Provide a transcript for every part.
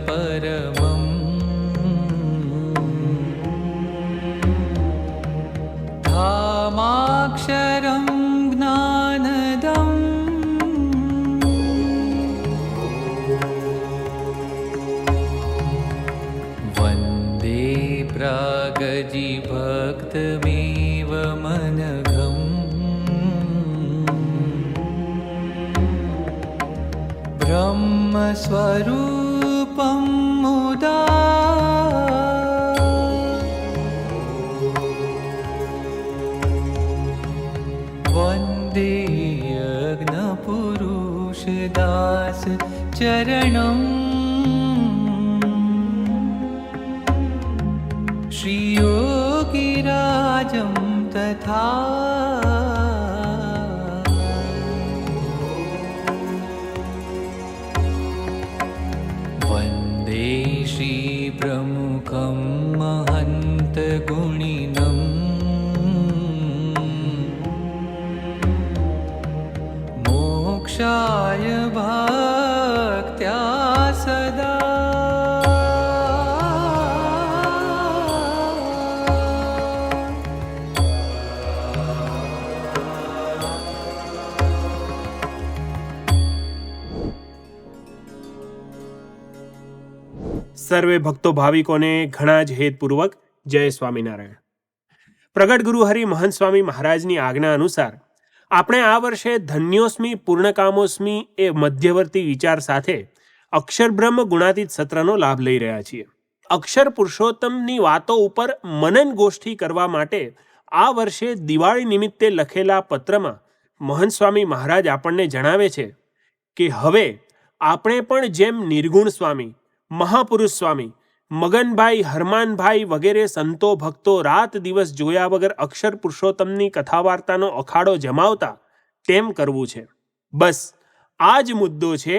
परमम् धामाक्षरं ज्ञानदम् वन्दे प्रागजिभक्तमेव मनघम् ब्रह्मस्वरूपं मुदा वन्दे यज्ञपुरुषदास चरणम् श्रीयोगिराजं तथा वन्दे श्रीप्रमुखं महन्तगुणिनम् मोक्षाय भक्त्या सदा સર્વે ભક્તો ભાવિકોને ઘણા જ હેતપૂર્વક જય સ્વામિનારાયણ. પ્રગટ ગુરુ હરિ મહંત સ્વામી મહારાજની આજ્ઞા અનુસાર આપણે આ વર્ષે ધન્યોસ્મી પૂર્ણકામોસ્મી એ મધ્યવર્તી વિચાર સાથે અક્ષરબ્રહ્મ ગુણાતીત સત્રનો લાભ લઈ રહ્યા છીએ. અક્ષર પુરુષોત્તમની વાતો ઉપર મનન ગોષ્ઠી કરવા માટે આ વર્ષે દિવાળી નિમિત્તે લખેલા પત્રમાં મહંત સ્વામી મહારાજ આપણને જણાવે છે કે હવે આપણે પણ જેમ નિર્ગુણ સ્વામી, મહાપુરુષ સ્વામી, મગનભાઈ, હરમાનભાઈ વગેરે સંતો ભક્તો રાત દિવસ જોયા વગર અક્ષર પુરુષોત્તમની કથા વાર્તાનો અખાડો જમાવતા તેમ કરવું છે. બસ આ જ મુદ્દો છે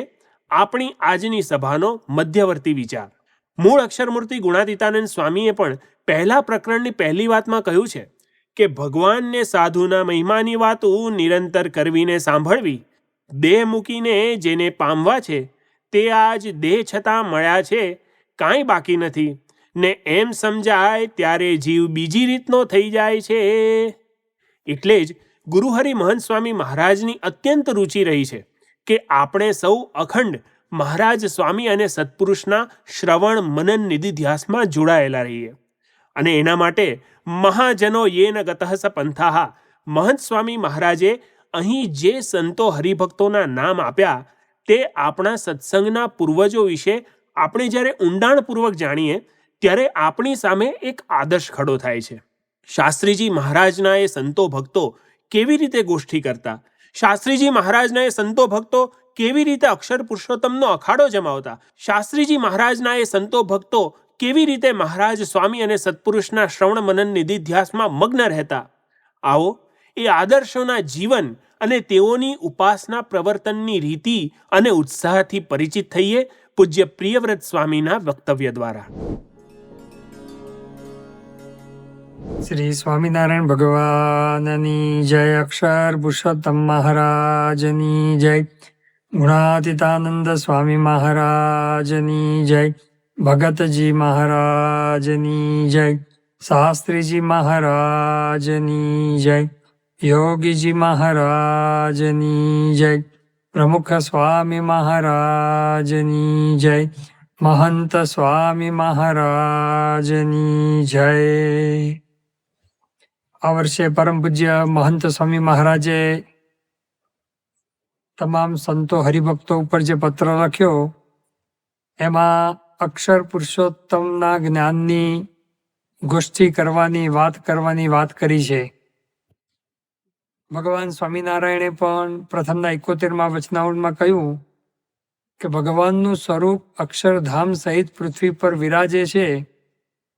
આપણી આજની સભાનો મધ્યવર્તી વિચાર. મૂળ અક્ષરમૂર્તિ ગુણાતીતાનંદ સ્વામીએ પણ પહેલા પ્રકરણની પહેલી વાતમાં કહ્યું છે કે ભગવાનને સાધુના મહિમાની વાતો નિરંતર કરવીને સાંભળવી, દેહ મૂકીને જેને પામવા છે તે આજ દેહ છતાં મળ્યા છે, કાંઈ બાકી નથી ને એમ સમજાય ત્યારે જીવ બીજી રીતનો થઈ જાય છે. એટલે જ ગુરુહરિ મહંત સ્વામી મહારાજની અત્યંત રુચિ રહી છે કે આપણે સૌ અખંડ મહારાજ સ્વામી અને સત્પુરુષના શ્રવણ મનન નિધિધ્યાસમાં જોડાયેલા રહીએ. અને એના માટે મહાજનો યેન ગતઃ સ પંથાહ મહંત સ્વામી મહારાજે અહીં જે સંતો હરિભક્તોના નામ આપ્યા તે આપણા સત્સંગના પૂર્વજો વિશે આપણે જ્યારે ઊંડાણપૂર્વક જાણીએ ત્યારે આપણી સામે એક આદર્શ ખડો થાય છે. શાસ્ત્રીજી મહારાજના એ સંતો ભક્તો કેવી રીતે ગોષ્ઠી કરતા, શાસ્ત્રીજી મહારાજના એ સંતો ભક્તો કેવી રીતે અક્ષર પુરુષોત્તમનો અખાડો જમાવતા, શાસ્ત્રીજી મહારાજના એ સંતો ભક્તો કેવી રીતે મહારાજ સ્વામી અને સત્પુરુષના શ્રવણ મનન નિધિધ્યાસમાં મગ્ન રહેતા. આવો એ આદર્શોના જીવન અને તેઓની ઉપાસના પ્રવર્તનની રીતિ અને ઉત્સાહથી પરિચિત થઈએ પૂજ્ય પ્રિયવ્રત સ્વામીના વક્તવ્ય દ્વારા. શ્રી સ્વામિનારાયણ ભગવાનની જય, અક્ષર પુરુષોત્તમ મહારાજની જય, ગુણાતીતાનંદ સ્વામી મહારાજની જય, ભગતજી મહારાજની જય, શાસ્ત્રીજી મહારાજની જય, યોગીજી મહારાજની જય, પ્રમુખ સ્વામી મહારાજની જય, મહંત સ્વામી મહારાજની જય. આ વર્ષે પરમ પૂજ્ય મહંત સ્વામી મહારાજે તમામ સંતો હરિભક્તો ઉપર જે પત્ર લખ્યો એમાં અક્ષર પુરુષોત્તમના જ્ઞાનની ગોષ્ઠી કરવાની વાત કરી છે. ભગવાન સ્વામિનારાયણે પણ પ્રથમના 71મા વચનાવળમાં કહ્યું કે ભગવાનનું સ્વરૂપ અક્ષરધામ સહિત પૃથ્વી પર વિરાજે છે.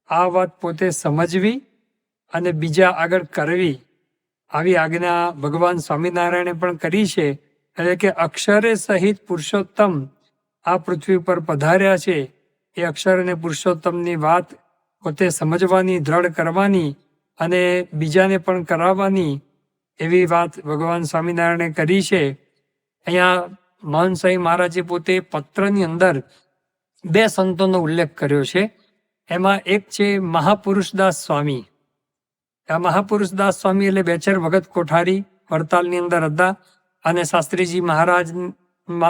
આ વાત પોતે સમજવી અને બીજા આગળ કરવી, આવી આજ્ઞા ભગવાન સ્વામિનારાયણે પણ કરી છે. એટલે કે અક્ષરે સહિત પુરુષોત્તમ આ પૃથ્વી પર પધાર્યા છે. એ અક્ષર અને પુરુષોત્તમની વાત પોતે સમજવાની, દ્રઢ કરવાની અને બીજાને પણ કરાવવાની એવી વાત ભગવાન સ્વામિનારાયણે કરી છે. અહીંયા મહંત સ્વામી મહારાજે પોતે પત્રની અંદર બે સંતોનો ઉલ્લેખ કર્યો છે. એમાં એક છે મહાપુરુષદાસ સ્વામી. આ મહાપુરુષદાસ સ્વામી એટલે બેચર ભગત કોઠારી વડતાલની અંદર હતા અને શાસ્ત્રીજી મહારાજ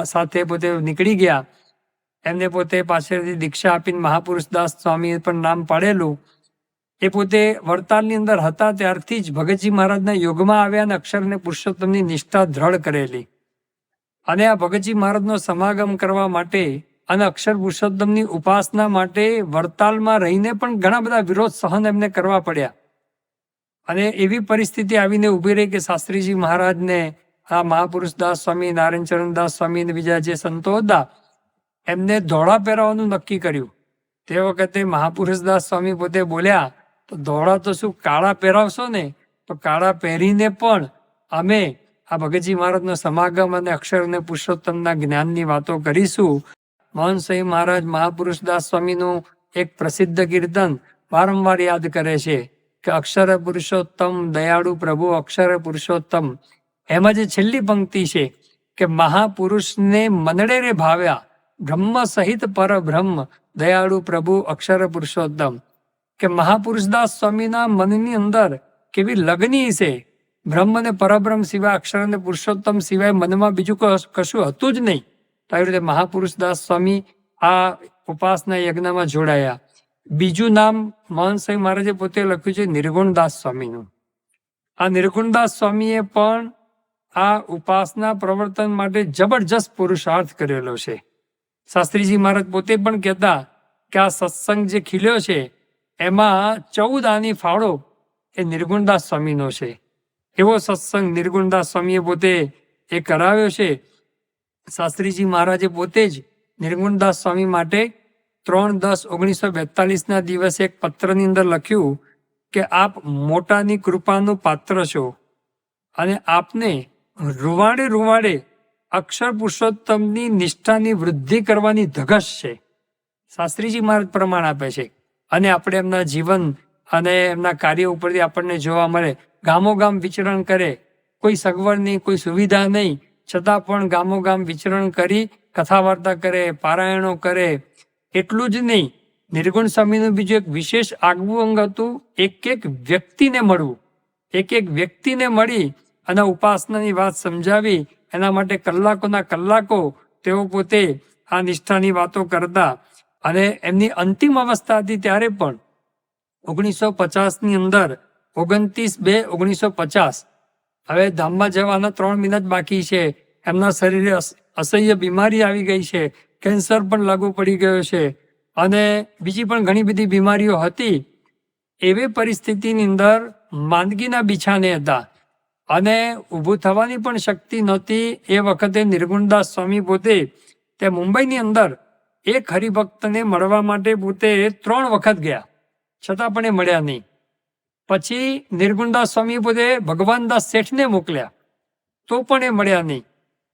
સાથે પોતે નીકળી ગયા. એમને પોતે પાછળથી દીક્ષા આપીને મહાપુરુષદાસ સ્વામી પણ નામ પાડેલું. એ પોતે વડતાલની અંદર હતા ત્યારથી જ ભગતજી મહારાજના યોગમાં આવ્યા અને અક્ષર અને પુરુષોત્તમની નિષ્ઠા દ્રઢ કરેલી. અને આ ભગતજી મહારાજનો સમાગમ કરવા માટે અને અક્ષર પુરુષોત્તમની ઉપાસના માટે વડતાલમાં રહીને પણ ઘણા બધા વિરોધ સહન એમને કરવા પડ્યા. અને એવી પરિસ્થિતિ આવીને ઊભી રહી કે શાસ્ત્રીજી મહારાજને આ મહાપુરુષદાસ સ્વામી, નારાયણચરણદાસ સ્વામી અને બીજા જે સંતો હતા એમને ધોળા પહેરાવાનું નક્કી કર્યું. તે વખતે મહાપુરુષદાસ સ્વામી પોતે બોલ્યા, તો ધોળા તો શું કાળા પહેરાવશો ને, તો કાળા પહેરીને પણ અમે આ ભગતજી મહારાજનો સમાગમ અને અક્ષર અને પુરુષોત્તમના જ્ઞાનની વાતો કરીશું. મોહન સ્વામી મહારાજ મહાપુરુષદાસ સ્વામીનું એક પ્રસિદ્ધ કીર્તન વારંવાર યાદ કરે છે કે અક્ષર પુરુષોત્તમ દયાળુ પ્રભુ અક્ષર પુરુષોત્તમ. એમાં જે છેલ્લી પંક્તિ છે કે મહાપુરુષને મનડે રે ભાવ્યા બ્રહ્મ સહિત પરબ્રહ્મ દયાળુ પ્રભુ અક્ષર પુરુષોત્તમ. કે મહાપુરુષદાસ સ્વામીના મનની અંદર કેવી લગની છે, બ્રહ્મ અને પરબ્રહ્મ સિવાય અક્ષર અને પુરુષોત્તમ સિવાય મનમાં બીજું કશું હતું જ નહીં. તો આવી રીતે મહાપુરુષદાસ સ્વામી આ ઉપાસના યજ્ઞમાં જોડાયા. બીજું નામ મોહન સ્વામી મહારાજે પોતે લખ્યું છે નિર્ગુણદાસ સ્વામીનું. આ નિર્ગુણદાસ સ્વામીએ પણ આ ઉપાસના પ્રવર્તન માટે જબરજસ્ત પુરુષાર્થ કરેલો છે. શાસ્ત્રીજી મહારાજ પોતે પણ કહેતા કે આ સત્સંગ જે ખીલ્યો છે એમાં 14 આની ફાળો એ નિર્ગુણદાસ સ્વામીનો છે. એવો સત્સંગ નિર્ગુણદાસ સ્વામીએ પોતે એ કરાવ્યો છે. શાસ્ત્રીજી મહારાજે પોતે જ નિર્ગુણદાસ સ્વામી માટે 3/10/1942 દિવસે એક પત્રની અંદર લખ્યું કે આપ મોટાની કૃપાનું પાત્ર છો અને આપને રૂવાડે રૂવાડે અક્ષર પુરુષોત્તમની નિષ્ઠાની વૃદ્ધિ કરવાની ધગશ છે. શાસ્ત્રીજી મહારાજ પ્રમાણ આપે છે. અને આપણે એમના જીવન અને એમના કાર્ય ઉપરથી આપણને જોવા મળે. ગામોગામ વિચરણ કરે, કોઈ સગવડ નહીં, કોઈ સુવિધા નહીં, છતાં પણ ગામોગામ વિચરણ કરી કથા વાર્તા કરે, પારાયણો કરે. એટલું જ નહીં, નિર્ગુણ સ્વામીનું બીજું એક વિશેષ આગવું અંગ હતું એક એક વ્યક્તિને મળવું. એક એક વ્યક્તિને મળી અને ઉપાસનાની વાત સમજાવી. એના માટે કલાકોના કલાકો તેઓ પોતે આ નિષ્ઠાની વાતો કરતા. અને એમની અંતિમ અવસ્થા હતી ત્યારે પણ 1950ની અંદર 29/2/1950, હવે ધામમાં જવાના 3 મિનિટ બાકી છે. એમના શરીરે અસહ્ય બીમારી આવી ગઈ છે, કેન્સર પણ લાગુ પડી ગયો છે અને બીજી પણ ઘણી બધી બીમારીઓ હતી. એવી પરિસ્થિતિની અંદર માંદગીના બિછાને હતા અને ઊભું થવાની પણ શક્તિ નહોતી. એ વખતે નિર્ગુણદાસ સ્વામી પોતે તે મુંબઈની અંદર એક હરિભક્તને મળવા માટે પોતે 3 વખત ગયા, છતાં પણ એ મળ્યા નહીં. પછી નિર્ગુણદાસ સ્વામી પોતે ભગવાનદાસ શેઠને મોકલ્યા, તો પણ એ મળ્યા નહીં.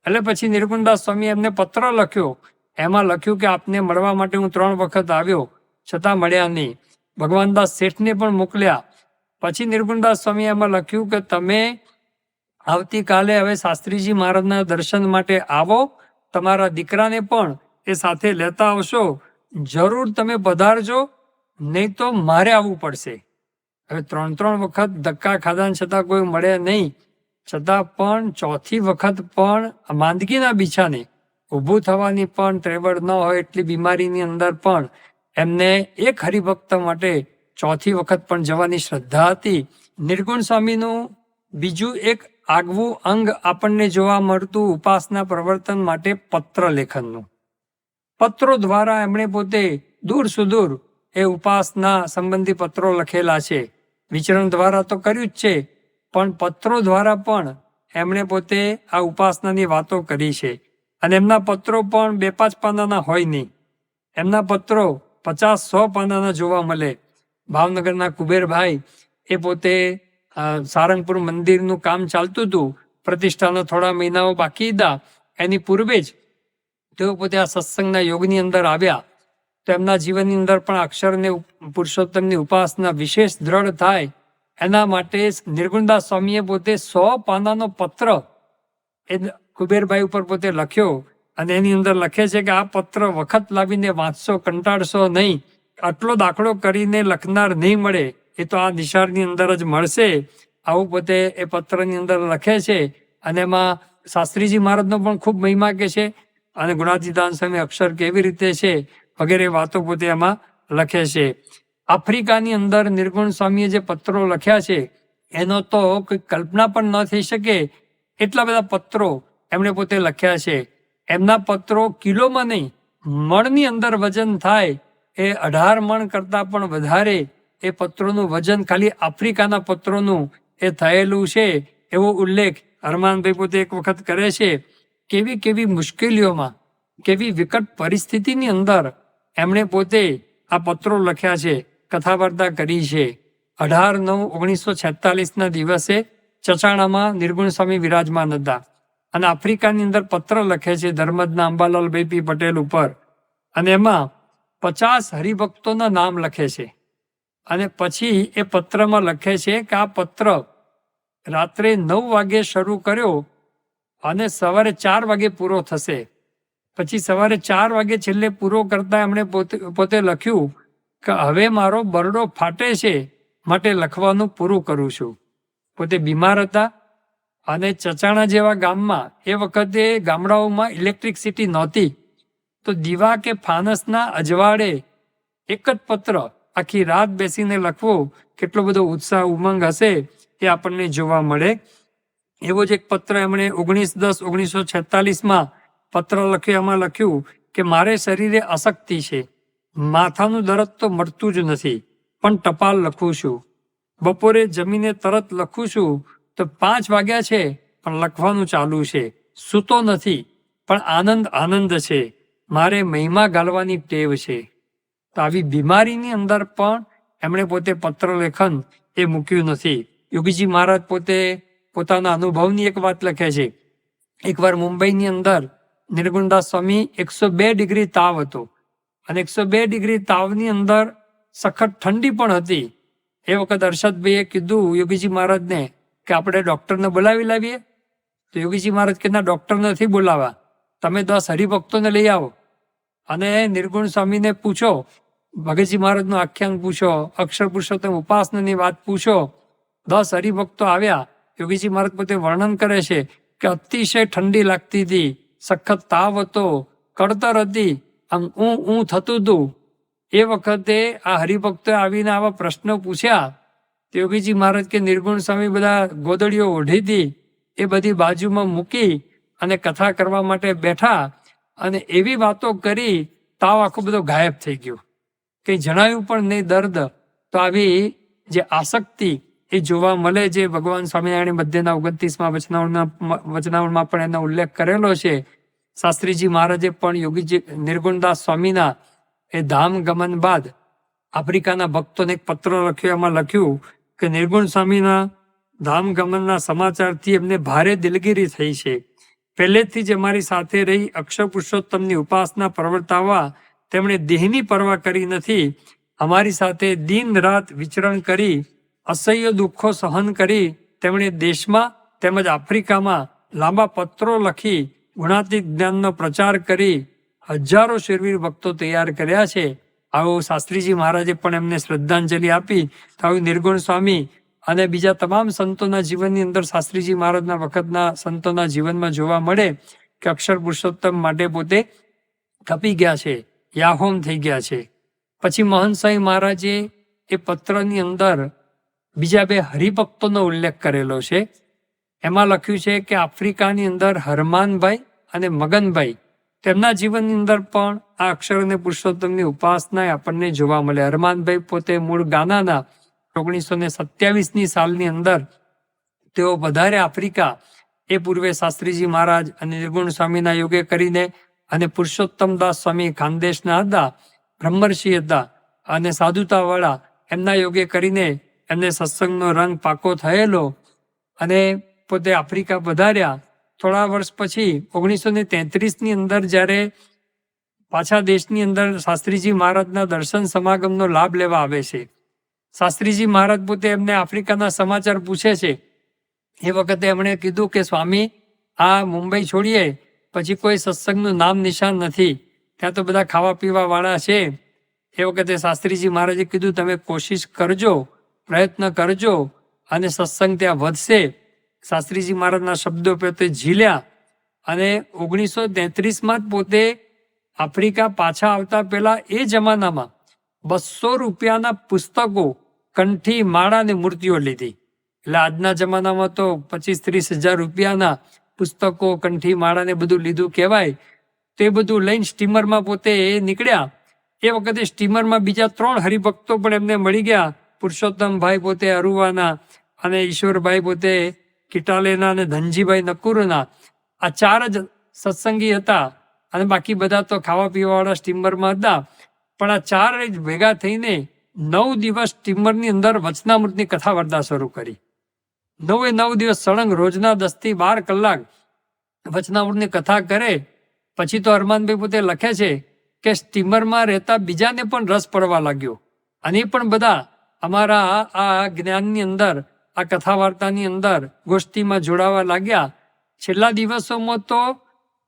એટલે પછી નિર્ગુણદાસ સ્વામી એમને પત્ર લખ્યો. એમાં લખ્યું કે આપને મળવા માટે હું 3 વખત આવ્યો, છતાં મળ્યા નહીં. ભગવાનદાસ શેઠને પણ મોકલ્યા. પછી નિર્ગુણદાસ સ્વામી એમાં લખ્યું કે તમે આવતીકાલે હવે શાસ્ત્રીજી મહારાજના દર્શન માટે આવો, તમારા દીકરાને પણ એ સાથે લેતા આવશો, જરૂર તમે પધારજો, નહીં તો મારે આવવું પડશે. હવે 3 વખત ધક્કા ખાધા છતાં કોઈ મળે નહીં. છતાં પણ 4થી વખત પણ માંદગીના બિછાને ઊભું થવાની પણ ત્રેવડ ન હોય એટલી બીમારીની અંદર પણ એમને એક હરિભક્ત માટે 4થી વખત પણ જવાની શ્રદ્ધા હતી. નિર્ગુણ સ્વામીનું બીજું એક આગવું અંગ આપણને જોવા મળતું ઉપાસના પ્રવર્તન માટે પત્ર લેખનનું. પત્રો દ્વારા એમણે પોતે દૂર સુદૂર એ ઉપાસના સંબંધી પત્રો લખેલા છે. વિચરણ દ્વારા તો કર્યું જ છે, પણ પત્રો દ્વારા પણ એમણે પોતે આ ઉપાસનાની વાતો કરી છે. અને એમના પત્રો પણ 2-5 પાનાના હોય નહીં. એમના પત્રો 50-100 પાનાના જોવા મળે. ભાવનગરના કુબેરભાઈ એ પોતે સારંગપુર મંદિરનું કામ ચાલતું હતું, પ્રતિષ્ઠાના થોડા મહિનાઓ બાકી હતા. એની પૂર્વે જ તેઓ પોતે આ સત્સંગના યોગની અંદર આવ્યા. તો એમના જીવનની અંદર પણ અક્ષરને પુરુષોત્તમની ઉપાસના વિશેષ દ્રઢ થાય એના માટે નિર્ગુણદાસ સ્વામીએ પોતે 100 પાનાનો પત્ર એ કુબેરભાઈ ઉપર પોતે લખ્યો અને એની અંદર લખે છે કે આ પત્ર વખત લાવીને વાંચશો, કંટાળશો નહીં. આટલો દાખલો કરીને લખનાર નહીં મળે, એ તો આ નિશાળની અંદર જ મળશે. આવું પોતે એ પત્રની અંદર લખે છે. અને એમાં શાસ્ત્રીજી મહારાજનો પણ ખૂબ મહિમા કે છે, અને ગુણાતીતાન સ્વામી અક્ષર કેવી રીતે છે વગેરે વાતો પોતે એમાં લખે છે. આફ્રિકાની અંદર નિર્ગુણ સ્વામીએ જે પત્રો લખ્યા છે એનો તો કોઈ કલ્પના પણ ન થઈ શકે, એટલા બધા પત્રો એમણે પોતે લખ્યા છે. એમના પત્રો કિલોમાં નહીં, મણની અંદર વજન થાય એ 18 મણ કરતાં પણ વધારે એ પત્રોનું વજન ખાલી આફ્રિકાના પત્રોનું એ થયેલું છે, એવો ઉલ્લેખ હરમાનભાઈ પોતે એક વખત કરે છે. કેવી કેવી મુશ્કેલીઓમાં, કેવી વિકટ પરિસ્થિતિની અંદર એમણે પોતે આ પત્રો લખ્યા છે, કથા વાર્તા કરી છે. 18/9/1946 દિવસે ચચાણામાં નિર્ગુણ સ્વામી વિરાજમાન હતા, અને આફ્રિકાની અંદર પત્ર લખે છે ધર્મજના અંબાલાલ બેપી પટેલ ઉપર, અને એમાં 50 હરિભક્તોના નામ લખે છે. અને પછી એ પત્રમાં લખે છે કે આ પત્ર રાત્રે 9 વાગે શરૂ કર્યો અને સવારે 4 વાગે પૂરો થશે. પછી સવારે 4 વાગે છેલ્લે પૂરો કરતા એમણે પોતે લખ્યું કે હવે મારો બરડો ફાટે છે, માટે લખવાનું પૂરું કરું છું. પોતે બીમાર હતા, અને ચચાણા જેવા ગામમાં એ વખતે ગામડાઓમાં ઇલેક્ટ્રિસિટી નહોતી, તો દીવા કે ફાનસના અજવાળે એક જ પત્ર આખી રાત બેસીને લખવો, કેટલો બધો ઉત્સાહ ઉમંગ હશે એ આપણને જોવા મળે. એવો જ એક પત્ર એમણે 19/10/1946 પત્ર લખ્યો. એમાં લખ્યું કે મારે શરીરે અશક્તિ છે, માથાનું દર્દ તો મળતું જ નથી, પણ ટપાલ લખું છું. બપોરે જમીને તરત લખું છું તો 5 વાગ્યા છે, પણ લખવાનું ચાલુ છે. સૂતો નથી, પણ આનંદ છે. મારે મહિમા ગાળવાની ટેવ છે. તો આવી બીમારીની અંદર પણ એમણે પોતે પત્ર લેખન એ મૂક્યું નથી. યોગીજી મહારાજ પોતે પોતાના અનુભવની એક વાત લખે છે. એકવાર મુંબઈની અંદર નિર્ગુણદાસ સ્વામી 102 ડિગ્રી તાવ હતો, અને 102 ડિગ્રી તાવની અંદર સખત ઠંડી પણ હતી. એ વખત હર્ષદભાઈએ કીધું યોગીજી મહારાજને કે આપણે ડૉક્ટરને બોલાવી લાવીએ. તો યોગીજી મહારાજ કે ના, ડૉક્ટર નથી બોલાવા, તમે 10 હરિભક્તોને લઈ આવો અને નિર્ગુણ સ્વામીને પૂછો, ભગતજી મહારાજનું આખ્યાન પૂછો, અક્ષર પુરુષોત્તમ ઉપાસનાની વાત પૂછો. 10 હરિભક્તો આવ્યા. યોગીજી મહારાજ પોતે વર્ણન કરે છે કે અતિશય ઠંડી લાગતી હતી, સખત તાવ હતો, કળતર હતી, આમ ઊં થતું હતું. એ વખતે આ હરિભક્તોએ આવીને આવા પ્રશ્નો પૂછ્યા. તો યોગીજી મહારાજ કે નિર્ગુણ સ્વામી બધા ગોદડીઓ ઓઢી હતી એ બધી બાજુમાં મૂકી અને કથા કરવા માટે બેઠા, અને એવી વાતો કરી તાવ આખો બધો ગાયબ થઈ ગયો, કંઈ જણાયું પણ નહીં દર્દ. તો આવી જે આસક્તિ એ જોવા મળે, જે ભગવાન સ્વામિનારાયણ મધ્યના 29મા વચનાવળમાં પણ એનો ઉલ્લેખ કરેલો છે. શાસ્ત્રીજી મહારાજે પણ યોગીજી નિર્ગુણદાસ સ્વામીના એ ધામ ગમન બાદ આફ્રિકાના ભક્તોને એક પત્ર લખ્યો. એમાં લખ્યું કે નિર્ગુણ સ્વામીના ધામ ગમનના સમાચારથી એમને ભારે દિલગીરી થઈ છે. પહેલેથી જ અમારી સાથે રહી અક્ષર પુરુષોત્તમની ઉપાસના પ્રવર્તાવવા તેમણે દેહની પરવા કરી નથી. અમારી સાથે દિન રાત વિચરણ કરી અસહ્ય દુઃખો સહન કરી તેમણે દેશમાં તેમજ આફ્રિકામાં લાંબા પત્રો લખી ગુણાતીત જ્ઞાનનો પ્રચાર કરી હજારો શૂરવીર ભક્તો તૈયાર કર્યા છે. આવો શાસ્ત્રીજી મહારાજે પણ એમને શ્રદ્ધાંજલિ આપી. તો આવું નિર્ગુણ સ્વામી અને બીજા તમામ સંતોના જીવનની અંદર શાસ્ત્રીજી મહારાજના વખતના સંતોના જીવનમાં જોવા મળે કે અક્ષર પુરુષોત્તમ માટે પોતે કપી ગયા છે, યાહોમ થઈ ગયા છે. પછી મહંત સ્વામી મહારાજે એ પત્રની અંદર બીજા 2 હરિભક્તોનો ઉલ્લેખ કરેલો છે. એમાં લખ્યું છે કે આફ્રિકાની અંદર હરમાનભાઈ અને મગનભાઈ, તેમના જીવનની અંદર પણ આ અક્ષર અને પુરુષોત્તમની ઉપાસના આપણને જોવા મળે. હરમાનભાઈ પોતે મૂળ ગાનાના 1927ની સાલની અંદર તેઓ વધારે આફ્રિકા. એ પૂર્વે શાસ્ત્રીજી મહારાજ અને નિર્ગુણ સ્વામીના યોગે કરીને, અને પુરુષોત્તમદાસ સ્વામી ખાનદેશના હતા, બ્રહ્મર્ષિ હતા અને સાધુતાવાળા, એમના યોગે કરીને એમને સત્સંગનો રંગ પાકો થયેલો, અને પોતે આફ્રિકા પધાર્યા. થોડા વર્ષ પછી 1933ની અંદર જ્યારે પાછા દેશની અંદર શાસ્ત્રીજી મહારાજના દર્શન સમાગમનો લાભ લેવા આવે છે. શાસ્ત્રીજી મહારાજ પોતે એમને આફ્રિકાના સમાચાર પૂછે છે. એ વખતે એમણે કીધું કે સ્વામી, આ મુંબઈ છોડીએ પછી કોઈ સત્સંગનું નામ નિશાન નથી. ત્યાં તો બધા ખાવા પીવા વાળા છે. એ વખતે શાસ્ત્રીજી મહારાજે કીધું, તમે કોશિશ કરજો, પ્રયત્ન કરજો અને સત્સંગ ત્યાં વધશે. શાસ્ત્રીજી મહારાજના શબ્દો પોતે ઝીલ્યા અને 1933માં જ પોતે આફ્રિકા પાછા આવતા પહેલા એ જમાનામાં 200 રૂપિયાના પુસ્તકો, કંઠી, માળા અને મૂર્તિઓ લીધી. એટલે આજના જમાનામાં તો 25-30 હજાર રૂપિયાના પુસ્તકો, કંઠી, માળા ને બધું લીધું કહેવાય. તે બધું લઈને સ્ટીમરમાં પોતે નીકળ્યા. એ વખતે સ્ટીમરમાં બીજા 3 હરિભક્તો પણ એમને મળી ગયા. પુરુષોત્તમભાઈ પોતે અરુવાના અને ઈશ્વરભાઈ પોતે કિટાલેના અને ધનજીભાઈ નકુરના. આ 4 જ સત્સંગી હતા અને બાકી બધા તો ખાવા પીવાવાળા સ્ટીમરમાં હતા. પણ આ 4 જ ભેગા થઈને 9 દિવસ સ્ટીમરની અંદર વચનામૃતની કથા વાર્તા શરૂ કરી. 9 દિવસ સળંગ રોજના 10 થી 12 કલાક વચનામૃતની કથા કરે. પછી તો અરમાનભાઈ પોતે લખે છે કે સ્ટીમરમાં રહેતા બીજાને પણ રસ પડવા લાગ્યો અને એ પણ બધા અમારા આ જ્ઞાનની અંદર, આ કથા વાર્તાની અંદર ગોષ્ઠીમાં જોડાવા લાગ્યા. છેલ્લા દિવસોમાં તો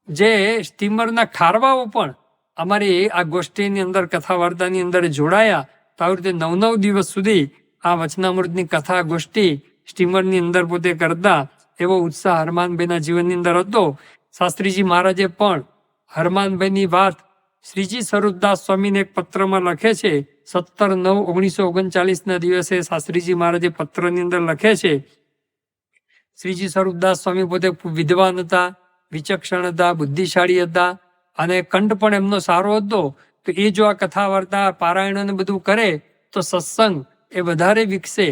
જે સ્ટીમરના ખારવાઓ પણ અમારી આ ગોષ્ઠીની અંદર કથા વાર્તાની અંદર જોડાયા. તો આવી રીતે 9 દિવસ સુધી આ વચનામૃતની કથા ગોષ્ઠી સ્ટીમરની અંદર પોતે કરતા. એવો ઉત્સાહ હરમાનભાઈના જીવનની અંદર હતો. શાસ્ત્રીજી મહારાજે પણ હરમાનભાઈની વાત શ્રીજી સ્વરૂપદાસ સ્વામીને એક પત્રમાં લખે છે. 17/9/1939ના દિવસે શાસ્ત્રીજી મહારાજે પત્રની અંદર લખે છે, શ્રીજી સ્વરૂપદાસ સ્વામી પોતે વિદ્વાન હતા, વિચક્ષણ હતા, બુદ્ધિશાળી હતા અને કંઠ પણ એમનો સારો હતો. તો એ જો આ કથા વાર્તા, પારાયણ બધું કરે તો સત્સંગ એ વધારે વિકસે.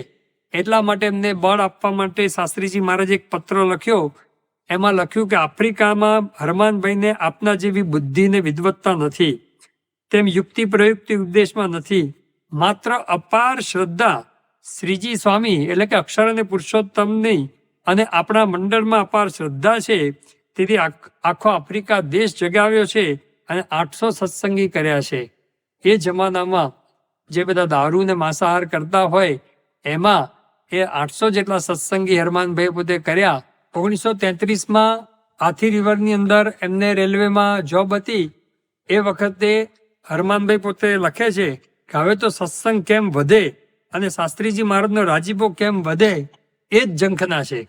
એટલા માટે એમને બળ આપવા માટે શાસ્ત્રીજી મહારાજે એક પત્ર લખ્યો. એમાં લખ્યું કે આફ્રિકામાં હરમાનભાઈને આપના જેવી બુદ્ધિ ને વિદ્વત્તા નથી, તેમ યુક્તિ પ્રયુક્તિ ઉપદેશમાં નથી, માત્ર અપાર શ્રદ્ધા શ્રીજી સ્વામી એટલે કે અક્ષર અને પુરુષોત્તમની અને આપણા મંડળમાં અપાર શ્રદ્ધા છે. તેથી આખો આફ્રિકા દેશ જગાવ્યો છે અને 800 સત્સંગી કર્યા છે. એ જમાનામાં જે બધા દારૂ ને માંસાહાર કરતા હોય એમાં એ 800 જેટલા સત્સંગી હરમાનભાઈ પોતે કર્યા. 1933માં હાથી રિવરની અંદર એમને રેલવેમાં જોબ હતી. એ વખતે હરમાનભાઈ પોતે લખે છે કે હવે તો સત્સંગ કેમ વધે અને શાસ્ત્રીજી મહારાજનો રાજીપો કેમ વધે એ જ ઝંખના છે.